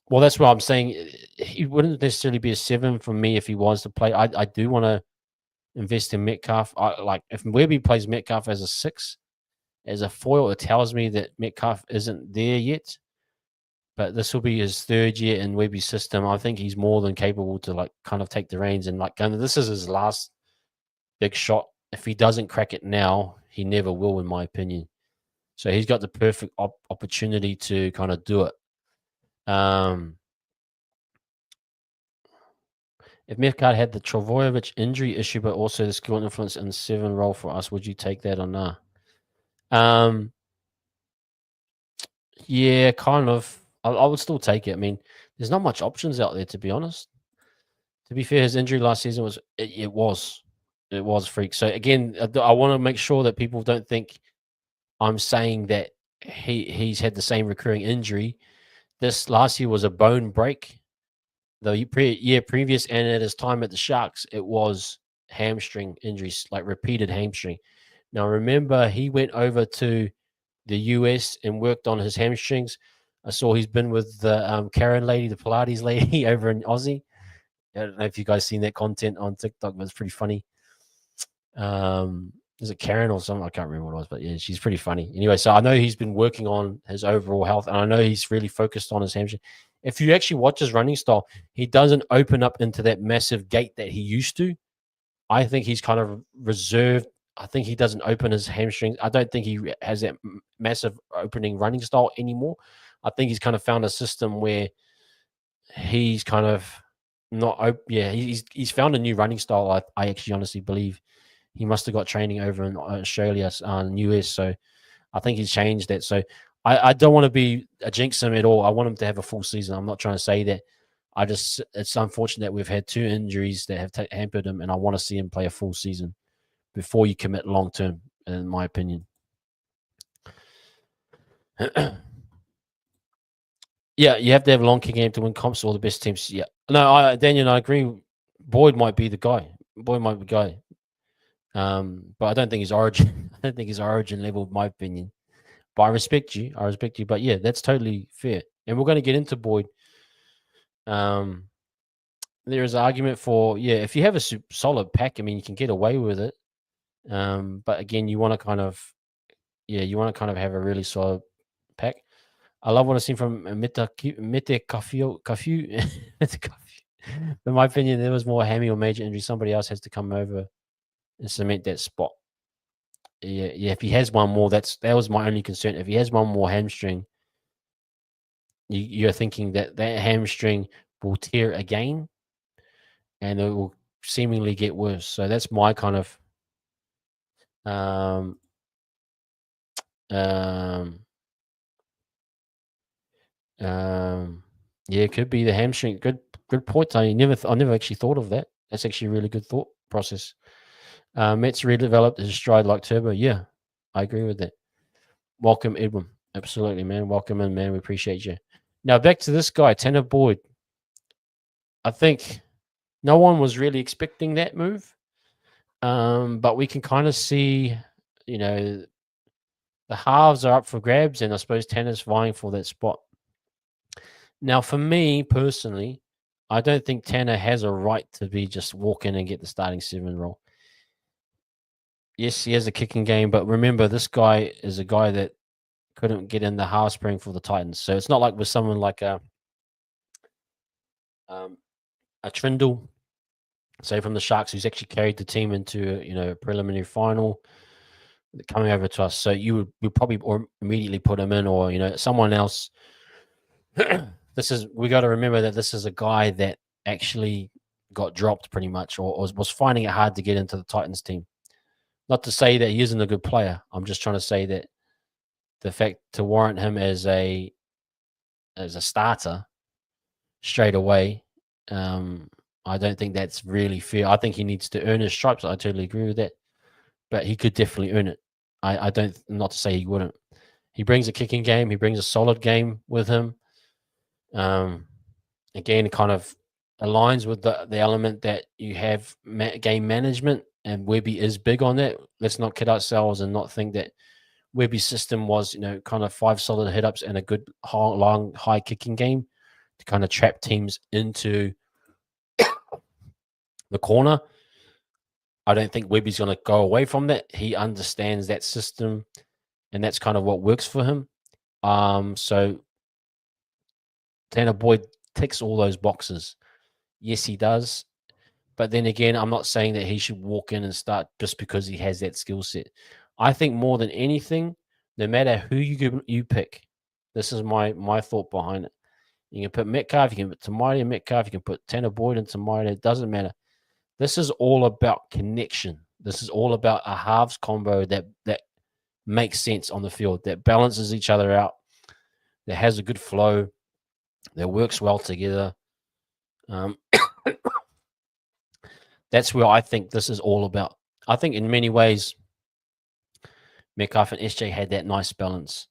well, that's what I'm saying. He wouldn't necessarily be a 7 for me if he was to play. I do want to invest in Metcalf. If Webby plays Metcalf as a 6, as a foil, it tells me that Metcalf isn't there yet. But this will be his 3rd year in Webby's system. I think he's more than capable to kind of take the reins and this is his last big shot. If he doesn't crack it now, he never will, in my opinion. So he's got the perfect opportunity to kind of do it. If Metcalf had the Travojevic injury issue, but also the skill and influence in the 7 role for us, would you take that or not? Yeah, kind of. I would still take it. I mean, there's not much options out there, to be honest. To be fair, his injury last season was freak. So again, I want to make sure that people don't think I'm saying that he's had the same recurring injury. This last year was a bone break. The year previous, and at his time at the Sharks, it was hamstring injuries, like repeated hamstring. Now, remember, he went over to the US and worked on his hamstrings. I saw he's been with the Karen lady, the Pilates lady over in Aussie. I don't know if you guys seen that content on TikTok, but it's pretty funny. Is it Karen or something? I can't remember what it was, but yeah, she's pretty funny. Anyway, so I know he's been working on his overall health, and I know he's really focused on his hamstring. If you actually watch his running style, he doesn't open up into that massive gate that he used to. I think he's kind of reserved. I think he doesn't open his hamstrings. I don't think he has that massive opening running style anymore. I think he's kind of found a system where he's kind of not. Yeah, he's found a new running style. I actually honestly believe he must have got training over in Australia, US. So I think he's changed that. So I don't want to be a jinx him at all. I want him to have a full season. I'm not trying to say that. It's unfortunate that we've had 2 injuries that have hampered him, and I want to see him play a full season before you commit long term, in my opinion. Yeah, you have to have a long kick game to win comps. All the best teams. Yeah, no, Daniel, I agree. Boyd might be the guy. Boyd might be the guy. But I don't think his origin. I don't think his origin level, in my opinion. But I respect you. I respect you. But yeah, that's totally fair. And we're going to get into Boyd. There is an argument for if you have a solid pack, I mean, you can get away with it. But again, you want to kind of have a really solid pack. I love what I've seen from Mete Kafu. In my opinion, there was more hammy or major injury. Somebody else has to come over and cement that spot. Yeah. If he has one more, that was my only concern. If he has one more hamstring, you're thinking that hamstring will tear again, and it will seemingly get worse. So that's my kind of yeah, it could be the hamstring. Good point. I never actually thought of that. That's actually a really good thought process. Met's redeveloped his stride like turbo. Yeah, I agree with that. Welcome, Edwin. Absolutely, man. Welcome in, man. We appreciate you. Now back to this guy, Tanah Boyd. I think no one was really expecting that move. But we can kind of see, the halves are up for grabs, and I suppose Tanner's vying for that spot. Now, for me personally, I don't think Tanner has a right to be just walk in and get the starting 7 role. Yes, he has a kicking game, but remember, this guy is a guy that couldn't get in the half spring for the Titans. So it's not like with someone like a Trindle, say from the Sharks, who's actually carried the team into a preliminary final, coming over to us. So you would probably immediately put him in, or someone else. We got to remember that this is a guy that actually got dropped pretty much, or was finding it hard to get into the Titans team. Not to say that he isn't a good player. I'm just trying to say that the fact to warrant him as a starter straight away, I don't think that's really fair. I think he needs to earn his stripes. I totally agree with that, but he could definitely earn it. I don't, not to say he wouldn't. He brings a kicking game. He brings a solid game with him. Again, it kind of aligns with the element that you have game management, and Webby is big on that. Let's not kid ourselves and not think that Webby's system was, kind of 5 solid hit-ups and a good long high kicking game to kind of trap teams into the corner. I don't think Webby's going to go away from that. He understands that system, and that's kind of what works for him. So Tanah Boyd ticks all those boxes. Yes, he does. But then again, I'm not saying that he should walk in and start just because he has that skill set. I think more than anything, no matter who you pick, this is my thought behind it. You can put Metcalf, you can put Tamari and Metcalf, you can put Tanah Boyd and Tamari. It doesn't matter. This is all about connection. This is all about a halves combo that makes sense on the field, that balances each other out, that has a good flow, that works well together. That's where I think this is all about. I think in many ways, Metcalf and SJ had that nice balance.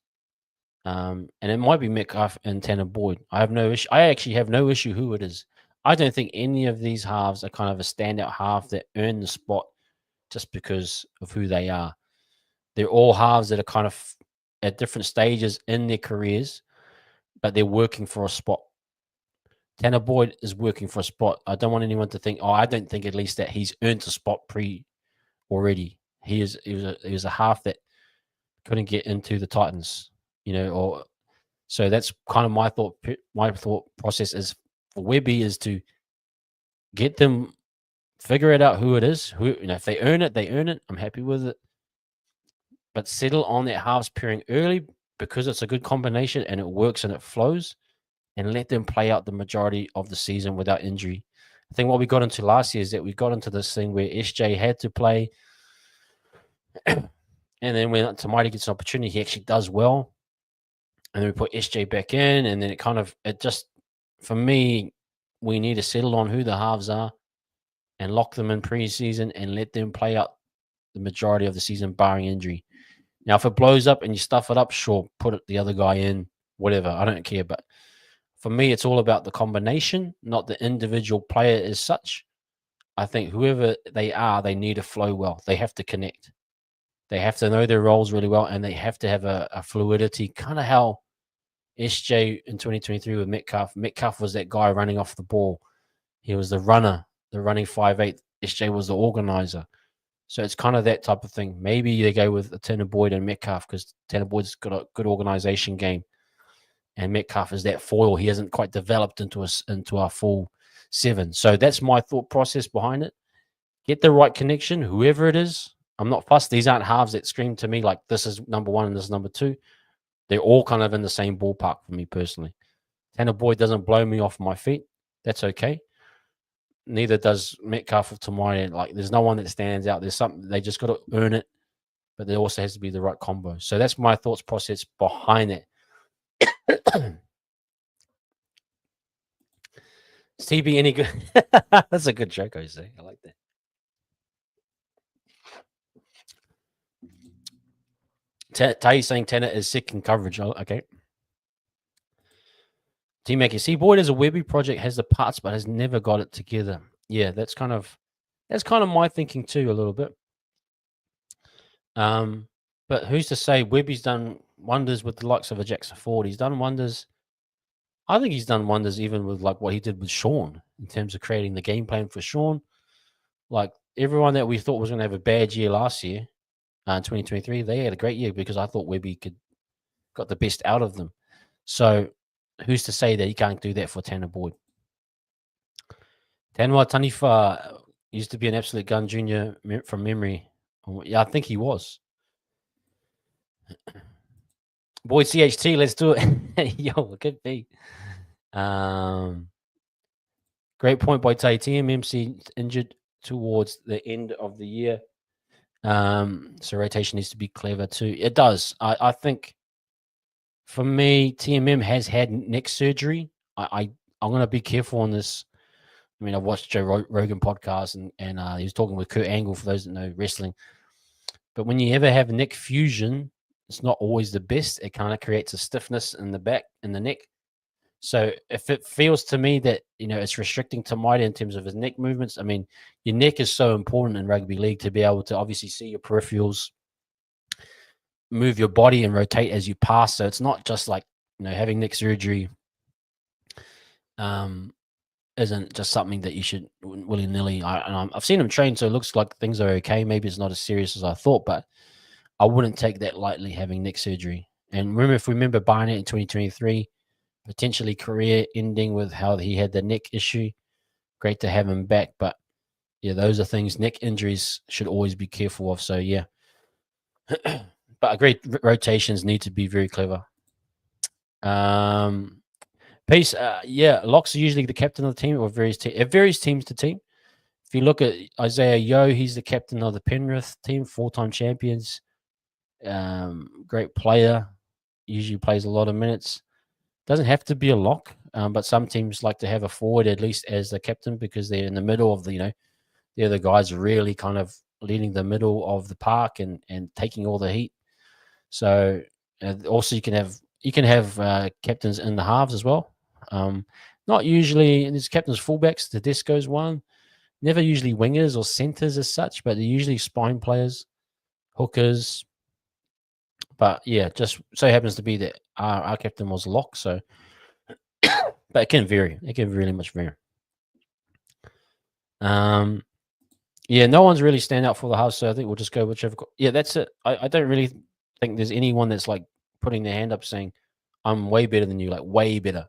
And it might be Metcalf and Tanah Boyd. I have no issue. I actually have no issue who it is. I don't think any of these halves are kind of a standout half that earn the spot just because of who they are. They're all halves that are kind of at different stages in their careers, but they're working for a spot. Tanah Boyd is working for a spot. I don't want anyone to think, I don't think at least that he's earned a spot already. He was a half that couldn't get into the Titans, or so that's kind of my thought process is for Webby is to get them, figure it out who it is, if they earn it, they earn it. I'm happy with it. But settle on that halves pairing early because it's a good combination and it works and it flows, and let them play out the majority of the season without injury. I think what we got into last year is that we got into this thing where SJ had to play, and then when Tamati gets an opportunity, he actually does well, and then we put SJ back in, and then it just, for me, we need to settle on who the halves are and lock them in preseason and let them play out the majority of the season, barring injury. Now, if it blows up and you stuff it up, sure, put the other guy in, whatever. I don't care. But for me, it's all about the combination, not the individual player as such. I think whoever they are, they need to flow well. They have to connect. They have to know their roles really well, and they have to have a fluidity, kind of how SJ in 2023 with Metcalf. Metcalf was that guy running off the ball. He was the runner, the running 5'8". SJ was the organizer. So it's kind of that type of thing. Maybe they go with Tanah Boyd and Metcalf because Tanah Boyd's got a good organization game, and Metcalf is that foil. He hasn't quite developed into our full 7. So that's my thought process behind it. Get the right connection, whoever it is. I'm not fussed. These aren't halves that scream to me like this is number 1 and this is number 2. They're all kind of in the same ballpark for me personally. Tanah Boyd doesn't blow me off my feet. That's okay. Neither does Metcalf or Tamari. Like, there's no one that stands out. There's something, they just got to earn it, but there also has to be the right combo. So that's my thoughts process behind it. Is TB any good? That's a good joke, Jose. I like that. Tai saying Tanner is sick in coverage. Oh, okay. T-Mac, see, Boyd as a Webby project has the parts, but has never got it together. Yeah, that's kind of my thinking too, a little bit. But who's to say Webby's done wonders with the likes of a Jackson Ford? He's done wonders. I think he's done wonders even with like what he did with Sean in terms of creating the game plan for Sean. Like everyone that we thought was going to have a bad year last year, in 2023, they had a great year because I thought Webby got the best out of them. So who's to say that he can't do that for Tanah Boyd? Tanwa Tanifa used to be an absolute gun junior from memory. Yeah, I think he was. Boyd CHT, let's do it. Yo, it could be. Great point by Tay. TMMC injured towards the end of the year. So rotation needs to be clever too. It does. I think for me, TMM has had neck surgery. I'm going to be careful on this. I mean, I've watched Joe Rogan podcast and he was talking with Kurt Angle for those that know wrestling. But when you ever have neck fusion, it's not always the best. It kind of creates a stiffness in the back and the neck. So if it feels to me that, it's restricting Tamita in terms of his neck movements, I mean, your neck is so important in rugby league to be able to obviously see your peripherals, move your body and rotate as you pass. So it's not just like, having neck surgery isn't just something that you should willy-nilly. I've seen him train, so it looks like things are okay. Maybe it's not as serious as I thought, but I wouldn't take that lightly, having neck surgery. And if we remember Barnett in 2023, potentially career ending with how he had the neck issue. Great to have him back, but yeah, those are things. Neck injuries should always be careful of. So yeah, but agreed. Rotations need to be very clever. Peace. Yeah, Locke's usually the captain of the team, or various teams to team. If you look at Isaiah Yeo, he's the captain of the Penrith team, 4-time champions. Great player. Usually plays a lot of minutes. Doesn't have to be a lock, but some teams like to have a forward at least as the captain because they're in the middle of the, they're the guys really kind of leading the middle of the park and taking all the heat. So also you can have you can have captains in the halves as well. Not usually, there's captains fullbacks. The Desco's one. Never usually wingers or centers as such, but they're usually spine players, hookers. But yeah, just so happens to be that our captain was locked. So, but it can vary. It can really much vary. Yeah, no one's really stand out for the house, so I think we'll just go whichever. Yeah, that's it. I don't really think there's anyone that's like putting their hand up saying, "I'm way better than you," like way better.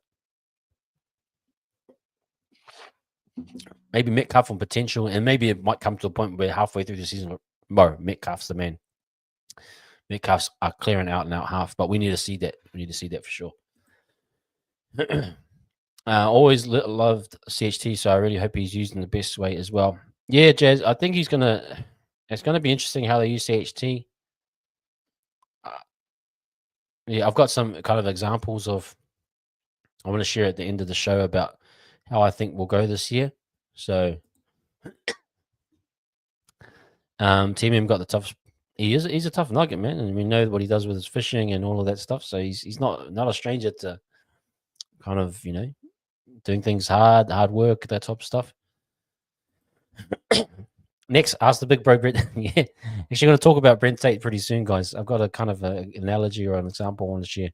Maybe Metcalf on potential, and maybe it might come to a point where halfway through the season, Metcalf's the man. Metcalf's are clearing out and out half, but we need to see that. We need to see that for sure. Always loved CHT, so I really hope he's used in the best way as well. Yeah, Jazz, I think he's gonna. It's gonna be interesting how they use CHT. Yeah, I've got some kind of examples of. I want to share at the end of the show about how I think we'll go this year. So, Team M got the toughest. He's a tough nugget, man, and we know what he does with his fishing and all of that stuff. So he's not a stranger to kind of doing things hard work, that type of stuff. Next, ask the big bro Brent. Yeah, actually, going to talk about Brent Tate pretty soon, guys. I've got a kind of an analogy or an example I want to share.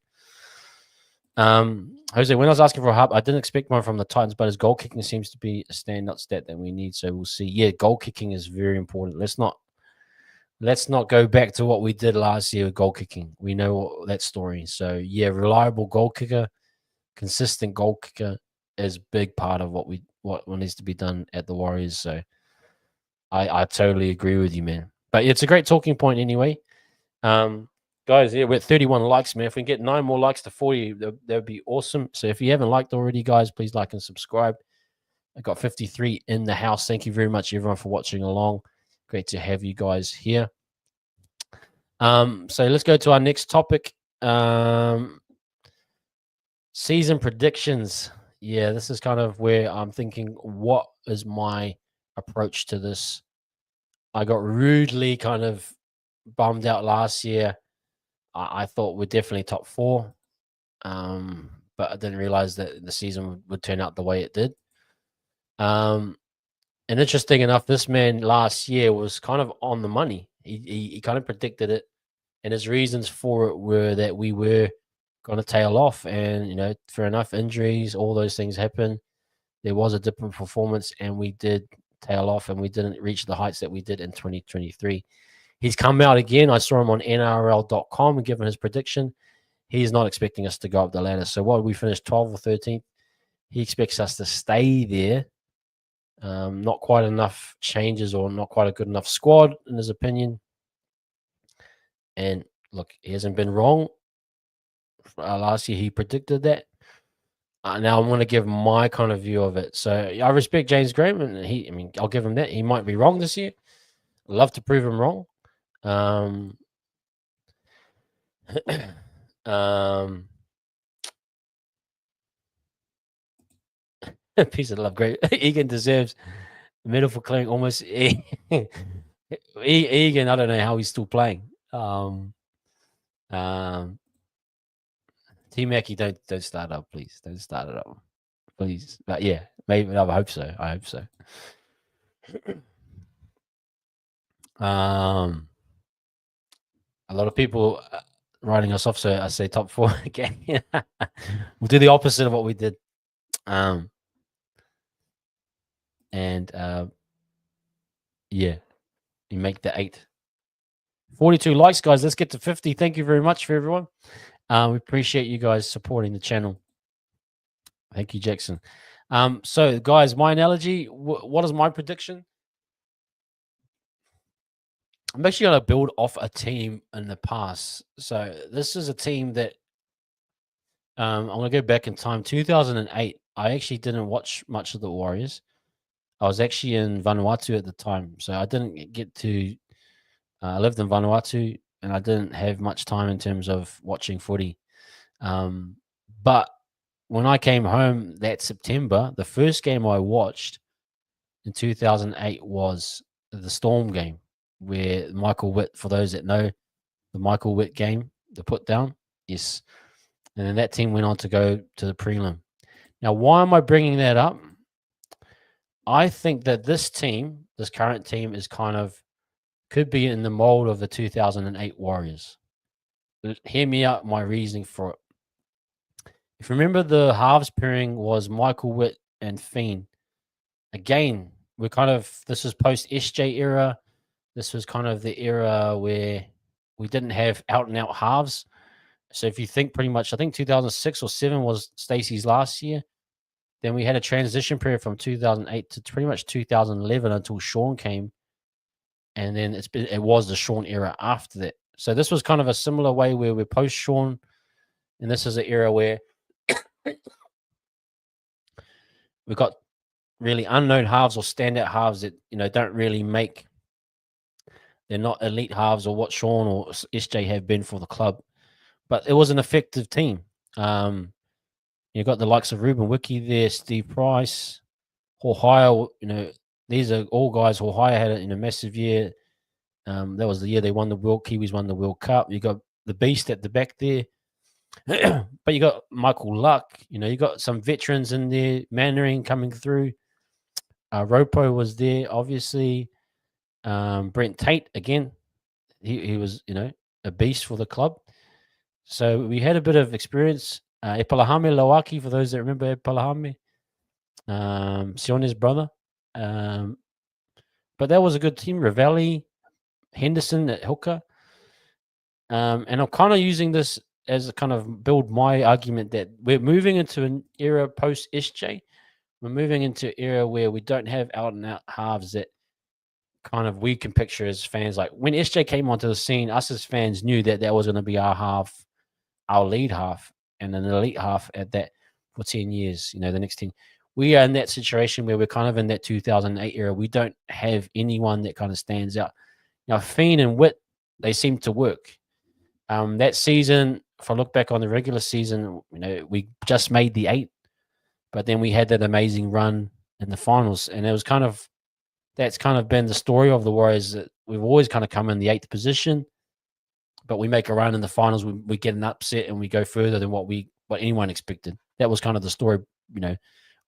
Jose, when I was asking for a hub, I didn't expect one from the Titans, but his goal kicking seems to be a standout stat that we need. So we'll see. Yeah, goal kicking is very important. Let's not go back to what we did last year with goal kicking. We know that story. So yeah, reliable goal kicker, consistent goal kicker is a big part of what needs to be done at the Warriors. So I totally agree with you, man. But it's a great talking point anyway. Guys, yeah, we're at 31 likes, man. If we can get 9 more likes to 40, that would be awesome. So if you haven't liked already, guys, please like and subscribe. I got 53 in the house. Thank you very much, everyone, for watching along. Great to have you guys here. So let's go to our next topic. Season predictions. Yeah, this is kind of where I'm thinking, what is my approach to this? I got rudely kind of bummed out last year. I thought we're definitely top 4, but I didn't realize that the season would turn out the way it did. And interesting enough, this man last year was kind of on the money. He kind of predicted it, and his reasons for it were that we were going to tail off, and fair enough, injuries, all those things happen. There was a dip in performance, and we did tail off, and we didn't reach the heights that we did in 2023. He's come out again. I saw him on NRL.com and given his prediction. He's not expecting us to go up the ladder. So what, we finished 12th or 13th. He expects us to stay there. Not quite enough changes or not quite a good enough squad, in his opinion. And look, he hasn't been wrong. Last year he predicted that. Now I'm going to give my kind of view of it. So I respect James Graham, and I'll give him that. He might be wrong this year. I'd love to prove him wrong. Piece of love, great. Egan deserves a medal for clearing almost. Egan, I don't know how he's still playing. T Mackie, don't start up, please. Don't start it up, please. But yeah, maybe I hope so. I hope so. A lot of people writing us off, so I say top 4 again. We'll do the opposite of what we did. Yeah, you make the 8. 42 likes, guys. Let's get to 50. Thank you very much for everyone. We appreciate you guys supporting the channel. Thank you, Jackson. So, guys, my analogy, what is my prediction? I'm actually going to build off a team in the past. So this is a team that I'm going to go back in time. 2008, I actually didn't watch much of the Warriors. I was actually in Vanuatu at the time. So I didn't get to I lived in Vanuatu, and I didn't have much time in terms of watching footy. But when I came home that September, the first game I watched in 2008 was the Storm game, where Michael Witt, for those that know, the Michael Witt game, the put down. Yes. And then that team went on to go to the prelim. Now, why am I bringing that up? I think that this current team, is could be in the mold of the 2008 Warriors. Hear me out, my reasoning for it. If you remember, the halves pairing was Michael Witt and Fiend. Again, this was post SJ era. This was kind of the era where we didn't have out and out halves. So if you think pretty much, I think 2006 or 7 was Stacey's last year. Then we had a transition period from 2008 to pretty much 2011 until Sean came. And then it was the Sean era after that. So this was kind of a similar way where we're post Sean. And this is an era where we've got really unknown halves or standout halves that, don't really they're not elite halves or what Sean or SJ have been for the club. But it was an effective team. You've got the likes of Ruben Wiki there, Steve Price, Hohaya. These are all guys. Hohaya had a massive year. That was the year they won the Kiwis won the World Cup. You got the beast at the back there. But you got Michael Luck. You got some veterans in there. Mannering coming through. Ropo was there, obviously. Brent Tate again. He was a beast for the club. So we had a bit of experience. Epalahame Lawaki, for those that remember Epalahame, Sione's brother. But that was a good team. Ravelli, Henderson at hooker. And I'm kind of using this as a kind of build my argument that we're moving into an era post SJ. We're moving into an era where we don't have out and out halves that kind of we can picture as fans. Like when SJ came onto the scene, us as fans knew that was going to be our half, our lead half, and an elite half at that for 10 years, the next 10. We are in that situation where we're kind of in that 2008 era. We don't have anyone that kind of stands out. Now, Fiend and Witt, they seem to work. That season, if I look back on the regular season, we just made the 8, but then we had that amazing run in the finals. And that's kind of been the story of the Warriors, that we've always kind of come in the 8th position, but we make a run in the finals. We get an upset and we go further than what anyone expected. That was kind of the story,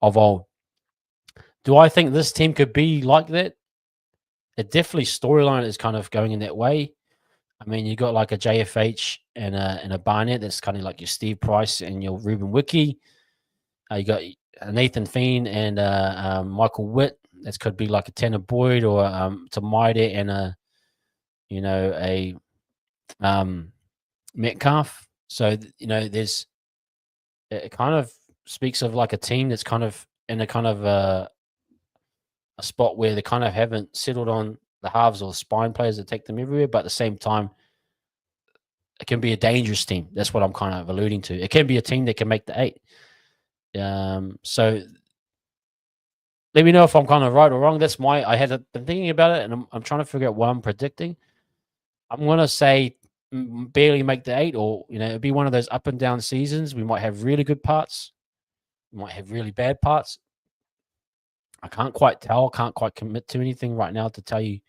of old. Do I think this team could be like that? It definitely storyline is kind of going in that way. I mean, you got like a JFH and a Barnett that's kind of like your Steve Price and your Ruben Wiki. You got Nathan Fiend and Michael Witt. That could be like a Tanah Boyd or Tamaide and a Metcalf. So there's it kind of speaks of like a team that's kind of in a kind of a spot where they kind of haven't settled on the halves or the spine players that take them everywhere, but at the same time, it can be a dangerous team. That's what I'm kind of alluding to. It can be a team that can make the 8. So let me know if I'm kind of right or wrong. I had been thinking about it, and I'm trying to figure out what I'm predicting. I'm going to say barely make the 8, or it'd be one of those up and down seasons. We might have really good parts, we might have really bad parts. I can't quite tell. Can't quite commit to anything right now to tell you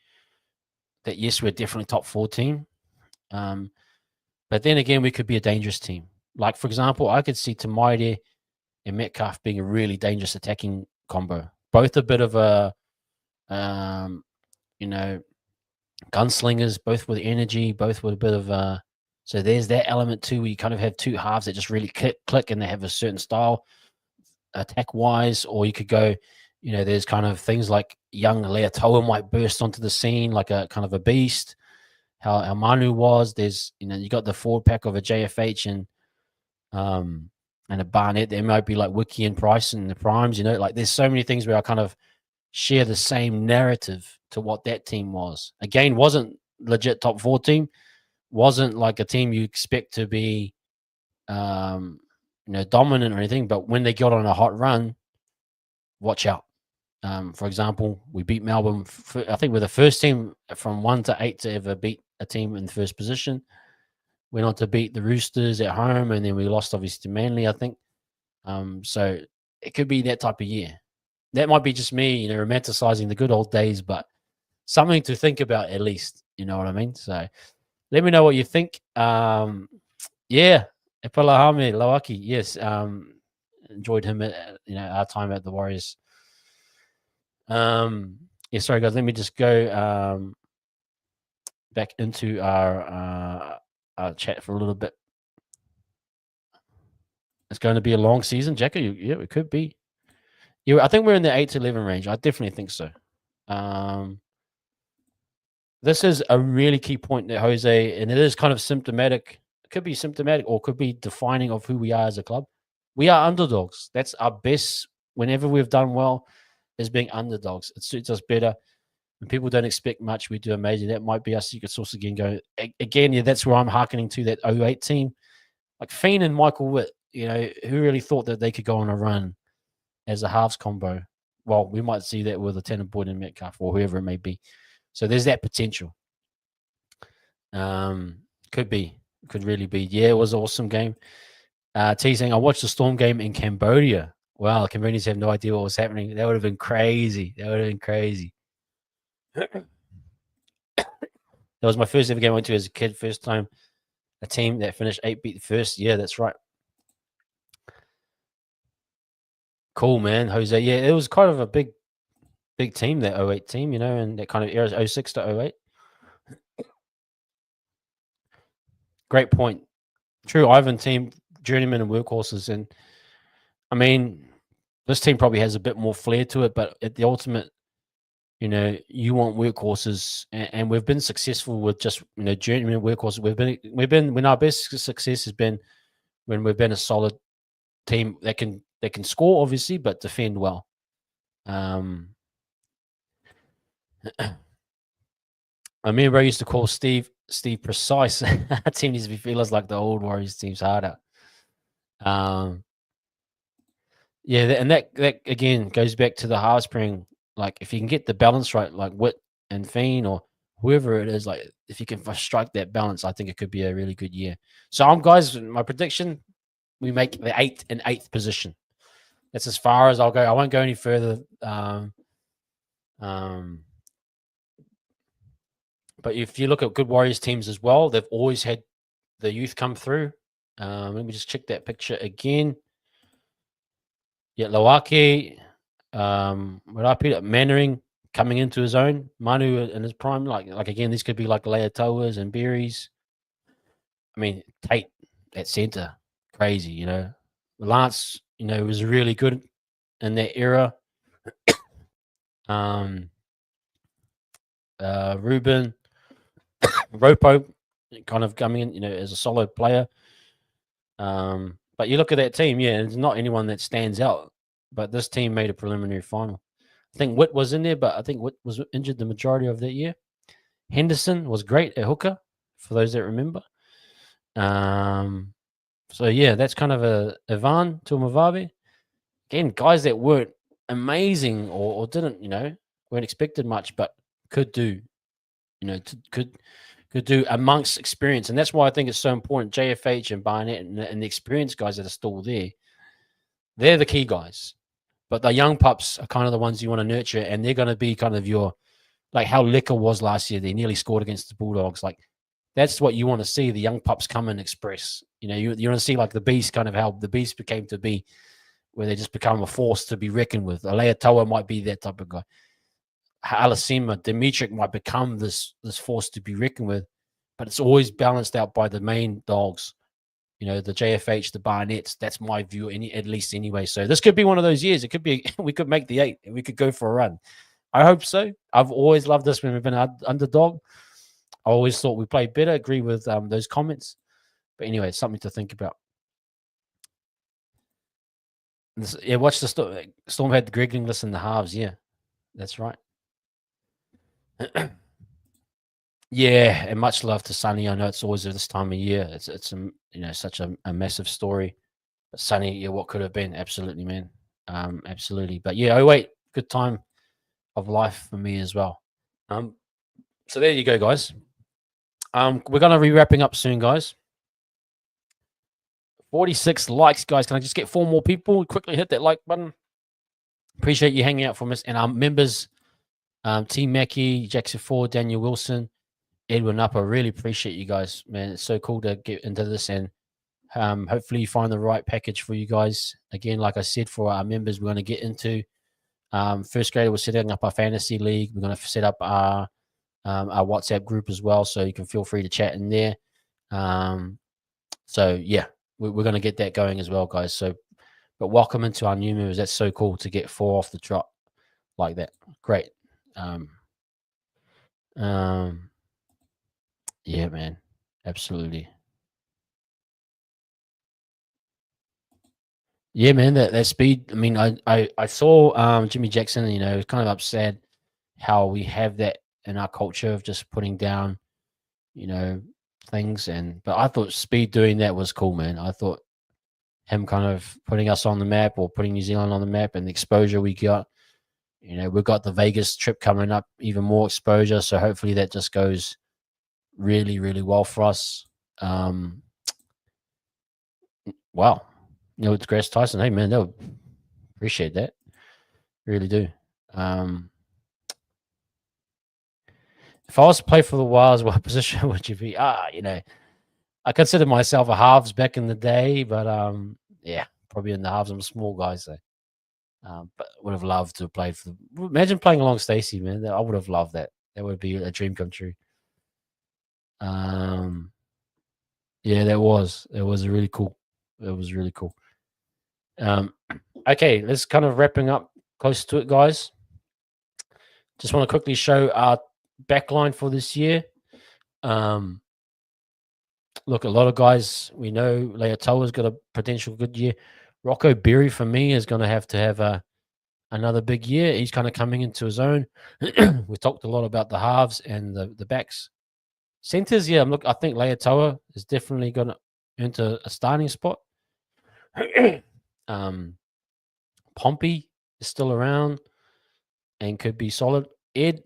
that yes, we're definitely top 4 team. But then again, we could be a dangerous team. Like for example, I could see Tamaide and Metcalf being a really dangerous attacking combo. Both a bit of a, gunslingers, both with energy, both with a bit of so there's that element too, where you kind of have 2 halves that just really click and they have a certain style attack wise. Or you could go, there's kind of things like young Leatoa might burst onto the scene like a kind of a beast. How Manu was. There's you got the forward pack of a JFH and a Barnett. There might be like Wiki and Price and the primes. Like there's so many things where I kind of share the same narrative to what that team was. Again, wasn't legit top 4 team. Wasn't like a team you expect to be, dominant or anything. But when they got on a hot run, watch out. For example, we beat Melbourne. I think we're the first team from 1 to 8 to ever beat a team in first position. Went on to beat the Roosters at home, and then we lost obviously to Manly, I think. So it could be that type of year. That might be just me, romanticizing the good old days, but something to think about at least. You know what I mean? So let me know what you think. Yeah, Epalahame Lawaki, yes. Enjoyed him at our time at the Warriors. Yeah, sorry guys, let me just go back into our chat for a little bit. It's going to be a long season, Jacko. Yeah, it could be. Yeah, I think we're in the 8 to 11 range. I definitely think so. This is a really key point that Jose, and it is kind of symptomatic. It could be symptomatic or could be defining of who we are as a club. We are underdogs. That's our best. Whenever we've done well, is being underdogs. It suits us better. When people don't expect much, we do amazing. That might be our secret sauce again. Again, yeah, that's where I'm hearkening to that 08 team. Like Fiend and Michael Witt, who really thought that they could go on a run as a halves combo? Well, we might see that with a Tanah Boyd and Metcalf or whoever it may be. So there's that potential. Could really be. Yeah, it was an awesome game. T saying, I watched the Storm game in Cambodia. Wow, Cambodians have no idea what was happening. That would have been crazy. That was my first ever game I went to as a kid. First time a team that finished 8 beat the first. Yeah, that's right. Cool, man. Jose. Yeah, it was kind of a big team, that 08 team, and that kind of era, 06 to 08. Great point. True Ivan team, journeyman and workhorses. And I mean, this team probably has a bit more flair to it, but at the ultimate, you want workhorses, and we've been successful with just journeyman workhorses. When our best success has been when we've been a solid team that can score obviously, but defend well. I remember I used to call Steve Precise. That team needs to be feelers like the old Warriors teams harder. Yeah, and that again goes back to the half spring. Like if you can get the balance right, like Witt and Fiend or whoever it is, like if you can strike that balance, I think it could be a really good year. So guys, my prediction, we make the 8th position. That's as far as I'll go. I won't go any further. But if you look at good Warriors teams as well, they've always had the youth come through. Let me just check that picture again. Yeah, Lawake, Peter Mannering coming into his own. Manu in his prime, like again, these could be like Tohu'S and Berries. I mean, Tate at center, crazy, Lance, was really good in that era. Ruben, Ropo, kind of coming in, as a solid player. But you look at that team, yeah, it's not anyone that stands out. But this team made a preliminary final. I think Witt was in there, but I think Witt was injured the majority of that year. Henderson was great at hooker, for those that remember. So yeah, that's kind of a Ivan Tulmavavi. Again, guys that weren't amazing or didn't, weren't expected much, but could do, could do amongst experience. And that's why I think it's so important. JFH and Barnett and the experienced guys that are still there, they're the key guys. But the young pups are kind of the ones you want to nurture, and they're going to be kind of your, like how Liquor was last year. They nearly scored against the Bulldogs. Like that's what you want to see. The young pups come and express. You want to see like the Beast, kind of how the Beast became to be, where they just become a force to be reckoned with. Alea Toa might be that type of guy. Alasima, Dimitrik might become this force to be reckoned with, but it's always balanced out by the main dogs. The JFH, the Barnetts. That's my view, at least anyway. So this could be one of those years. It could be we could make the 8 and we could go for a run. I hope so. I've always loved this when we've been an underdog. I always thought we played better. Agree with those comments. But anyway, it's something to think about. Yeah, watch the Storm had Greg Inglis in the halves. Yeah, that's right. Yeah, and much love to Sonny. I know it's always this time of year. It's such a massive story. But Sonny, yeah, what could have been? Absolutely, man. Absolutely. But yeah, good time of life for me as well. So there you go, guys. We're gonna be wrapping up soon, guys. 46 likes, guys. Can I just get 4 more people? Quickly hit that like button. Appreciate you hanging out for us. And our members, T Mackey, Jackson Ford, Daniel Wilson, Edwin Upper, really appreciate you guys, man. It's so cool to get into this and Hopefully you find the right package for you guys. Again, like I said, for our members, we're going to get into first grader. We're setting up our fantasy league. We're going to set up our WhatsApp group as well, so you can feel free to chat in there. So yeah, we're going to get that going as well, guys. So, but welcome into our new members. That's so cool to get 4 off the drop like that. Great. Yeah, man, absolutely. Yeah, man, that speed. I mean, I saw Jimmy Jackson. You know, kind of upset how we have that in our culture of just putting down, you know, things. And but I thought Speed doing that was cool, man. I thought him kind of putting us on the map or putting New Zealand on the map and the exposure we got. You know, we've got the Vegas trip coming up, even more exposure. So hopefully that just goes really, really well for us. Wow. You know, it's Grace Tyson. Hey, man, they'll appreciate that. Really do. If I was to play for the Wilds, what position would you be? You know, I consider myself a halves back in the day, but yeah, probably in the halves. I'm a small guy, so but would have loved to have played for the. Imagine playing along Stacey, man. I would have loved that. That would be a dream come true. Yeah, that was. It was really cool. It was really cool. Okay, let's kind of wrapping up close to it, guys. Just want to quickly show our backline for this year. Look, a lot of guys we know. Leotoa's got a potential good year. Rocco Berry for me is going to have another big year. He's kind of coming into his own. We talked a lot about the halves and the backs. Centers, yeah. Look, I think Leotoa is definitely going to enter a starting spot. Pompey is still around and could be solid. Ed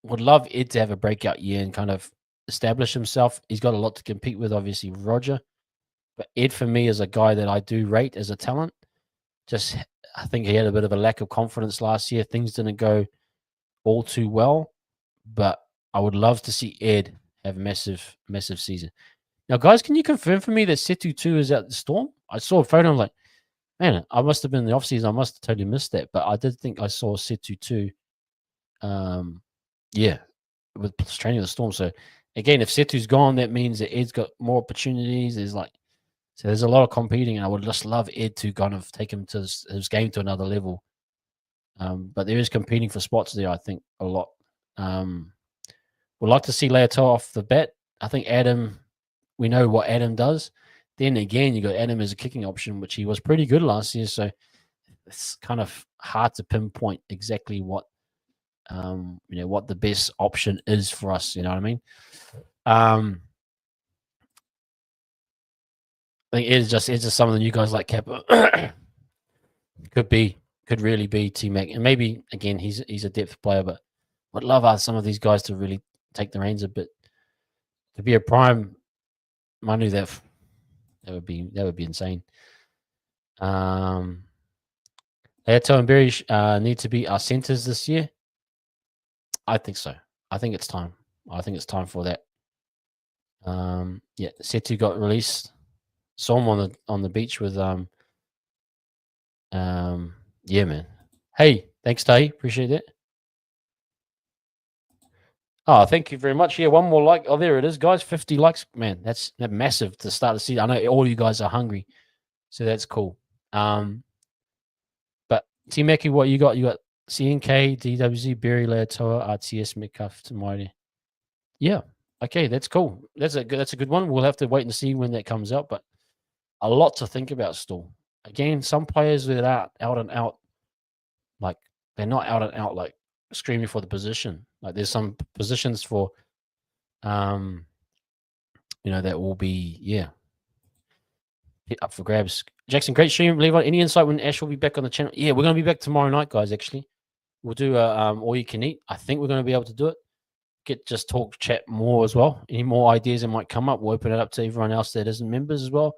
would love Ed to have a breakout year and kind of establish himself. He's got a lot to compete with, obviously, with Roger. But Ed, for me, is a guy that I do rate as a talent. Just, I think he had a bit of a lack of confidence last year. Things didn't go all too well. But I would love to see Ed have a massive, massive season. Now, guys, can you confirm for me that Setu 2 is at the Storm? I saw a photo. I'm like, man, I must have been in the offseason. I must have totally missed that. But I did think I saw Setu 2. Yeah, with training the Storm. So again, if Setu's gone, that means that Ed's got more opportunities. There's a lot of competing, and I would just love Ed to kind of take him to his game to another level. But there is competing for spots there, I think, a lot. Would like to see Leotoa off the bat. I think Adam, we know what Adam does. Then again, you got Adam as a kicking option, which he was pretty good last year. So it's kind of hard to pinpoint exactly what what the best option is for us. You know what I mean? I think it's just some of the new guys like Kappa could really be T Mac, and maybe again he's a depth player, but would love some of these guys to really take the reins a bit. To be a prime Manu, that would be insane. Leotoa and Berry need to be our centers this year. I think so. I think it's time. I think it's time for that. Yeah, Setu got released. Saw him on the beach with yeah, man. Hey, thanks, Tay. Appreciate it. Oh, thank you very much. Yeah, one more like. Oh, there it is, guys. 50 likes. Man, that's massive to start the season. I know all you guys are hungry, so that's cool. But T Meki, what you got? You got CNK, DWZ, Berry, Leotoa, RTS, Metcalf, Tamari. Yeah. Okay, that's cool. That's a good one. We'll have to wait and see when that comes out, but a lot to think about still. Again, some players that are out and out, like they're not out and out like screaming for the position. Like there's some positions for that will be up for grabs. Jackson, great stream. Levi, any insight when Ash will be back on the channel? Yeah, we're gonna be back tomorrow night, guys. Actually, we'll do all you can eat. I think we're gonna be able to do it. Just talk, chat more as well. Any more ideas that might come up, we'll open it up to everyone else that isn't members as well.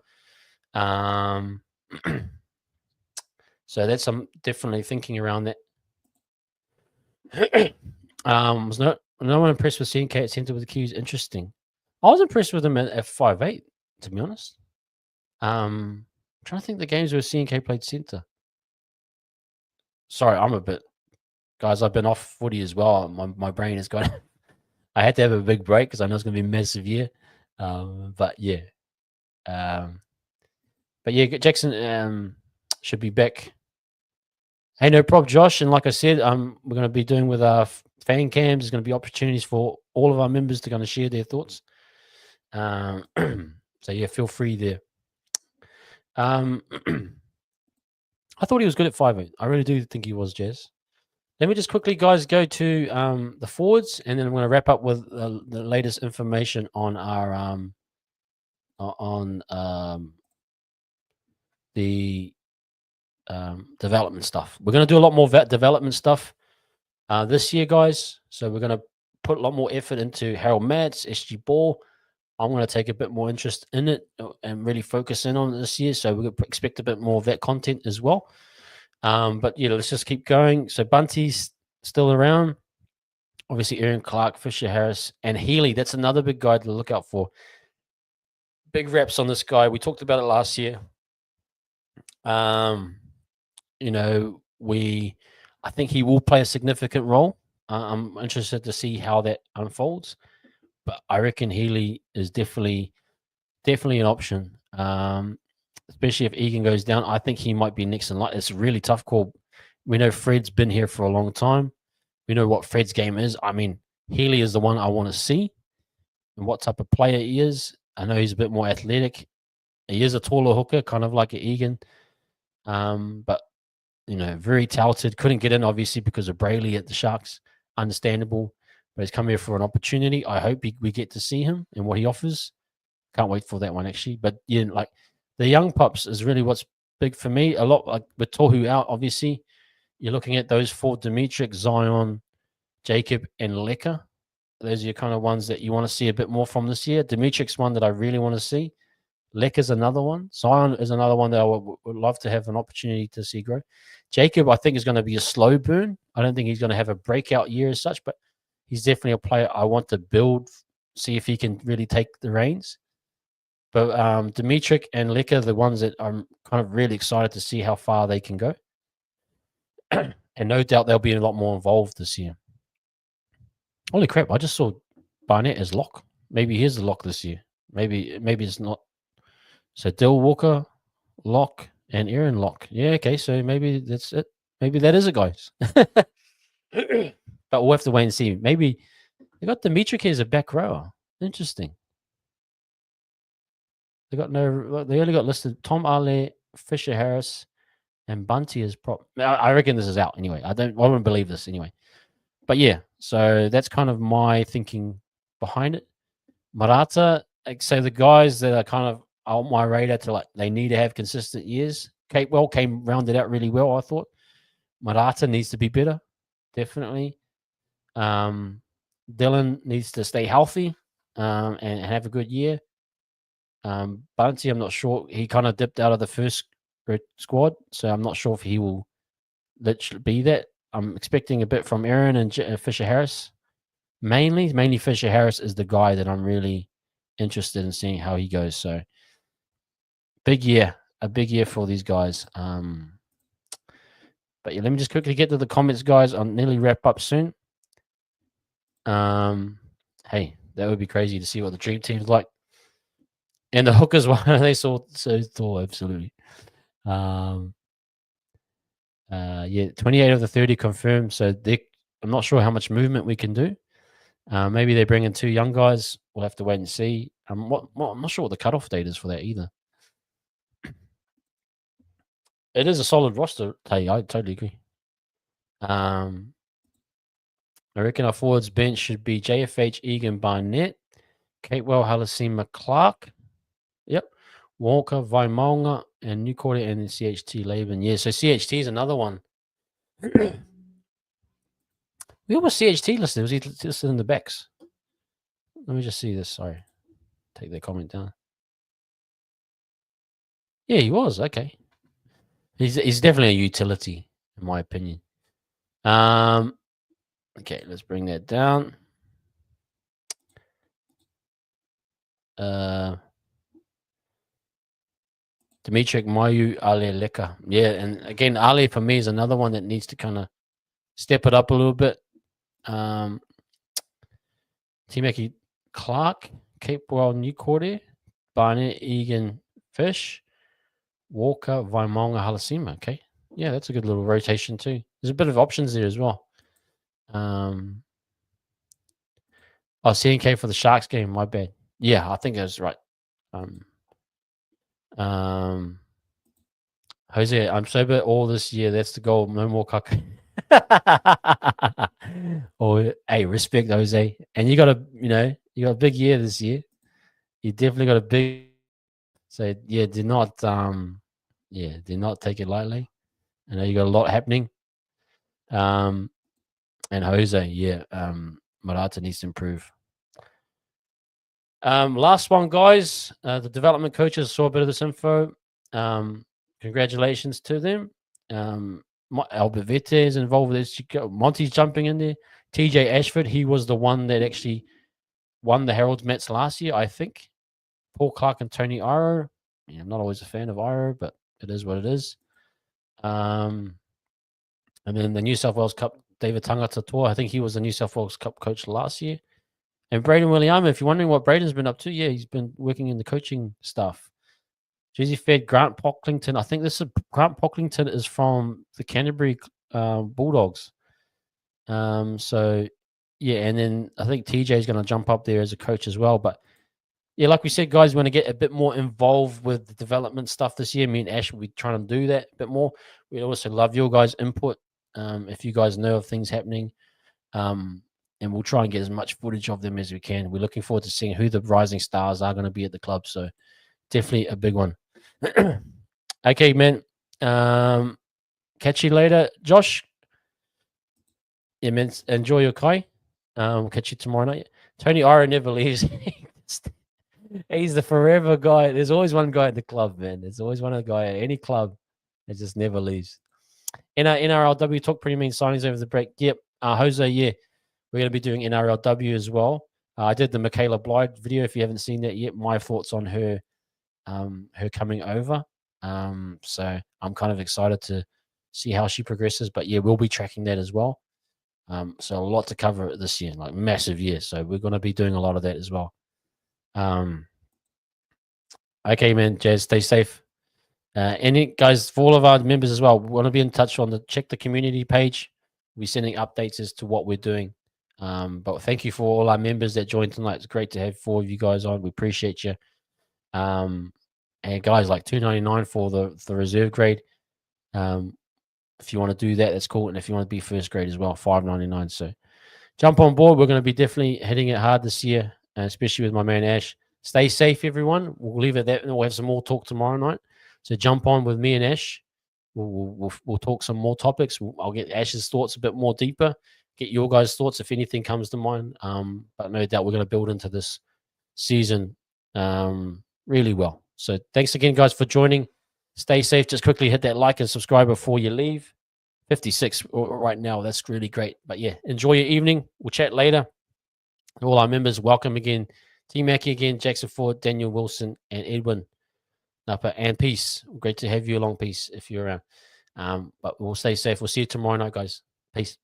So that's some definitely thinking around that. Was no one impressed with CNK at center with the keys? Interesting. I was impressed with him at 5'8", to be honest. I'm trying to think the games where CNK played centre. Sorry, I'm a bit, guys. I've been off footy as well. My brain has gone. I had to have a big break because I know it's going to be a massive year. But yeah, Jackson should be back. Hey, no problem, Josh. And like I said, we're going to be doing with our fan cams. There's going to be opportunities for all of our members to kind of share their thoughts. So yeah, feel free there. I thought he was good at 5'8". I really do think he was, Jazz. Let me just quickly, guys, go to the forwards, and then I'm going to wrap up with the latest information on our the development stuff. We're going to do a lot more development stuff this year, guys. So we're going to put a lot more effort into Harold Mats, SG Ball. I'm going to take a bit more interest in it and really focus in on it this year. So we expect a bit more of that content as well. But yeah, let's just keep going. So Bunty's still around. Obviously, Aaron Clark, Fisher Harris, and Healy. That's another big guy to look out for. Big reps on this guy. We talked about it last year. You know, I think he will play a significant role. I'm interested to see how that unfolds, but I reckon Healy is definitely an option. Especially if Egan goes down, I think he might be next in line. It's a really tough call. We know Fred's been here for a long time. We know what Fred's game is. I mean, Healy is the one I want to see and what type of player he is. I know he's a bit more athletic. He is a taller hooker, kind of like an Egan. But, you know, very talented. Couldn't get in, obviously, because of Brayley at the Sharks. Understandable. But he's come here for an opportunity. I hope we get to see him and what he offers. Can't wait for that one, actually. But, yeah, like the young pups is really what's big for me. A lot like with Tohu out, obviously. You're looking at those four: Dimitrik, Zion, Jacob, and Lecker. Those are your kind of ones that you want to see a bit more from this year. Dimitrik's one that I really want to see. Lecker's another one. Zion is another one that I would love to have an opportunity to see grow. Jacob, I think, is going to be a slow burn. I don't think he's going to have a breakout year as such, but he's definitely a player I want to build, see if he can really take the reins. But Dimitrik and Lecker are the ones that I'm kind of really excited to see how far they can go. And no doubt they'll be a lot more involved this year. Holy crap, I just saw Barnett as lock. Maybe he's the lock this year. Maybe it's not. So Dill Walker, lock, and Aaron lock. Yeah, okay, so maybe that's it. Maybe that is it, guys. But we'll have to wait and see. Maybe they got Dimitri as a back rower. Interesting. They only got listed Tom Ale, Fisher Harris, and Bunty as prop. I reckon this is out anyway. I wouldn't believe this anyway. But yeah, so that's kind of my thinking behind it. Marata, so the guys that are kind of on my radar to like they need to have consistent years. Capewell came rounded out really well, I thought. Marata needs to be better, definitely. Dylan needs to stay healthy and have a good year. Bunty, I'm not sure. He kind of dipped out of the first squad, so I'm not sure if he will literally be that. I'm expecting a bit from Aaron and Fisher Harris. Mainly Fisher Harris is the guy that I'm really interested in seeing how he goes. So a big year for these guys. But yeah, let me just quickly get to the comments, guys. I'll nearly wrap up soon. Hey, that would be crazy to see what the dream team's like. And the hookers, they saw so tall, absolutely. Yeah, 28 of the 30 confirmed. So I'm not sure how much movement we can do. Maybe they bring in two young guys. We'll have to wait and see. I'm not sure what the cutoff date is for that either. It is a solid roster. Hey, I totally agree. I reckon our forwards bench should be JFH, Egan, Barnett, Catewell, Halasima, Clark. Yep. Walker, Vaimonga, and Newcourt, and then CHT Laban. Yeah, so CHT is another one. Where was CHT listed? Was he listed in the backs? Let me just see this. Sorry. Take that comment down. Yeah, he was. Okay. He's definitely a utility, in my opinion. Okay, let's bring that down. Dimitrik Mayu Ale Leka. Yeah, and again, Ale for me is another one that needs to kind of step it up a little bit. Timeki Clark, Cape World New Corday, Barnett Egan Fish, Walker Vaimonga Halasima. Okay. Yeah, that's a good little rotation too. There's a bit of options there as well. CNK for the Sharks game. My bad. Yeah, I think that's right. Jose, I'm sober all this year. That's the goal. No more cock. Oh, hey, respect, Jose. And you got you got a big year this year. You definitely got a big. So yeah, do not take it lightly. I know you got a lot happening. And Jose, yeah, Marata needs to improve. Last one, guys. The development coaches saw a bit of this info. Congratulations to them. Albert Vete is involved with this. Monty's jumping in there. TJ Ashford, he was the one that actually won the Herald's Mets last year, I think. Paul Clark and Tony Iro. Yeah, I'm not always a fan of Iro, but it is what it is. And then the New South Wales Cup, David Tangata Toa. I think he was the New South Wales Cup coach last year. And Braden Williama, if you're wondering what Braden's been up to, yeah, he's been working in the coaching stuff. Jersey Fed, Grant Pocklington. I think Grant Pocklington is from the Canterbury Bulldogs. So, yeah, and then I think TJ is going to jump up there as a coach as well. But, yeah, like we said, guys, we want to get a bit more involved with the development stuff this year. Me and Ash will be trying to do that a bit more. We also love your guys' input. If you guys know of things happening. And we'll try and get as much footage of them as we can. We're looking forward to seeing who the rising stars are going to be at the club. So definitely a big one. Okay, man. Catch you later. Josh, yeah, man, enjoy your kai. Catch you tomorrow night. Tony Ira never leaves. He's the forever guy. There's always one guy at the club, man. There's always one guy at any club that just never leaves. In our NRLW talk pretty mean signings over the break. Yep. Jose, yeah. We're going to be doing NRLW as well. I did the Michaela Blyde video. If you haven't seen that yet, my thoughts on her coming over. So I'm kind of excited to see how she progresses. But yeah, we'll be tracking that as well. So a lot to cover this year, like massive year. So we're going to be doing a lot of that as well. Okay, man, Jazz, stay safe. And guys, for all of our members as well, we want to be in touch check the community page. We're sending updates as to what we're doing. But thank you for all our members that joined tonight. It's great to have 4 of you guys on. We appreciate you. And guys, like $2.99 for the reserve grade. If you want to do that, that's cool. And if you want to be first grade as well, $5.99. So jump on board. We're going to be definitely hitting it hard this year, especially with my man Ash. Stay safe, everyone. We'll leave it at that, and we'll have some more talk tomorrow night. So jump on with me and Ash. We'll talk some more topics. I'll get Ash's thoughts a bit more deeper. Get your guys' thoughts if anything comes to mind. But no doubt we're going to build into this season really well. So thanks again, guys, for joining. Stay safe. Just quickly hit that like and subscribe before you leave. 56 right now. That's really great. But yeah, enjoy your evening. We'll chat later. All our members, welcome again. T Mackie again, Jackson Ford, Daniel Wilson, and Edwin Napa, and peace. Great to have you along, peace, if you're around. But we'll stay safe. We'll see you tomorrow night, guys. Peace.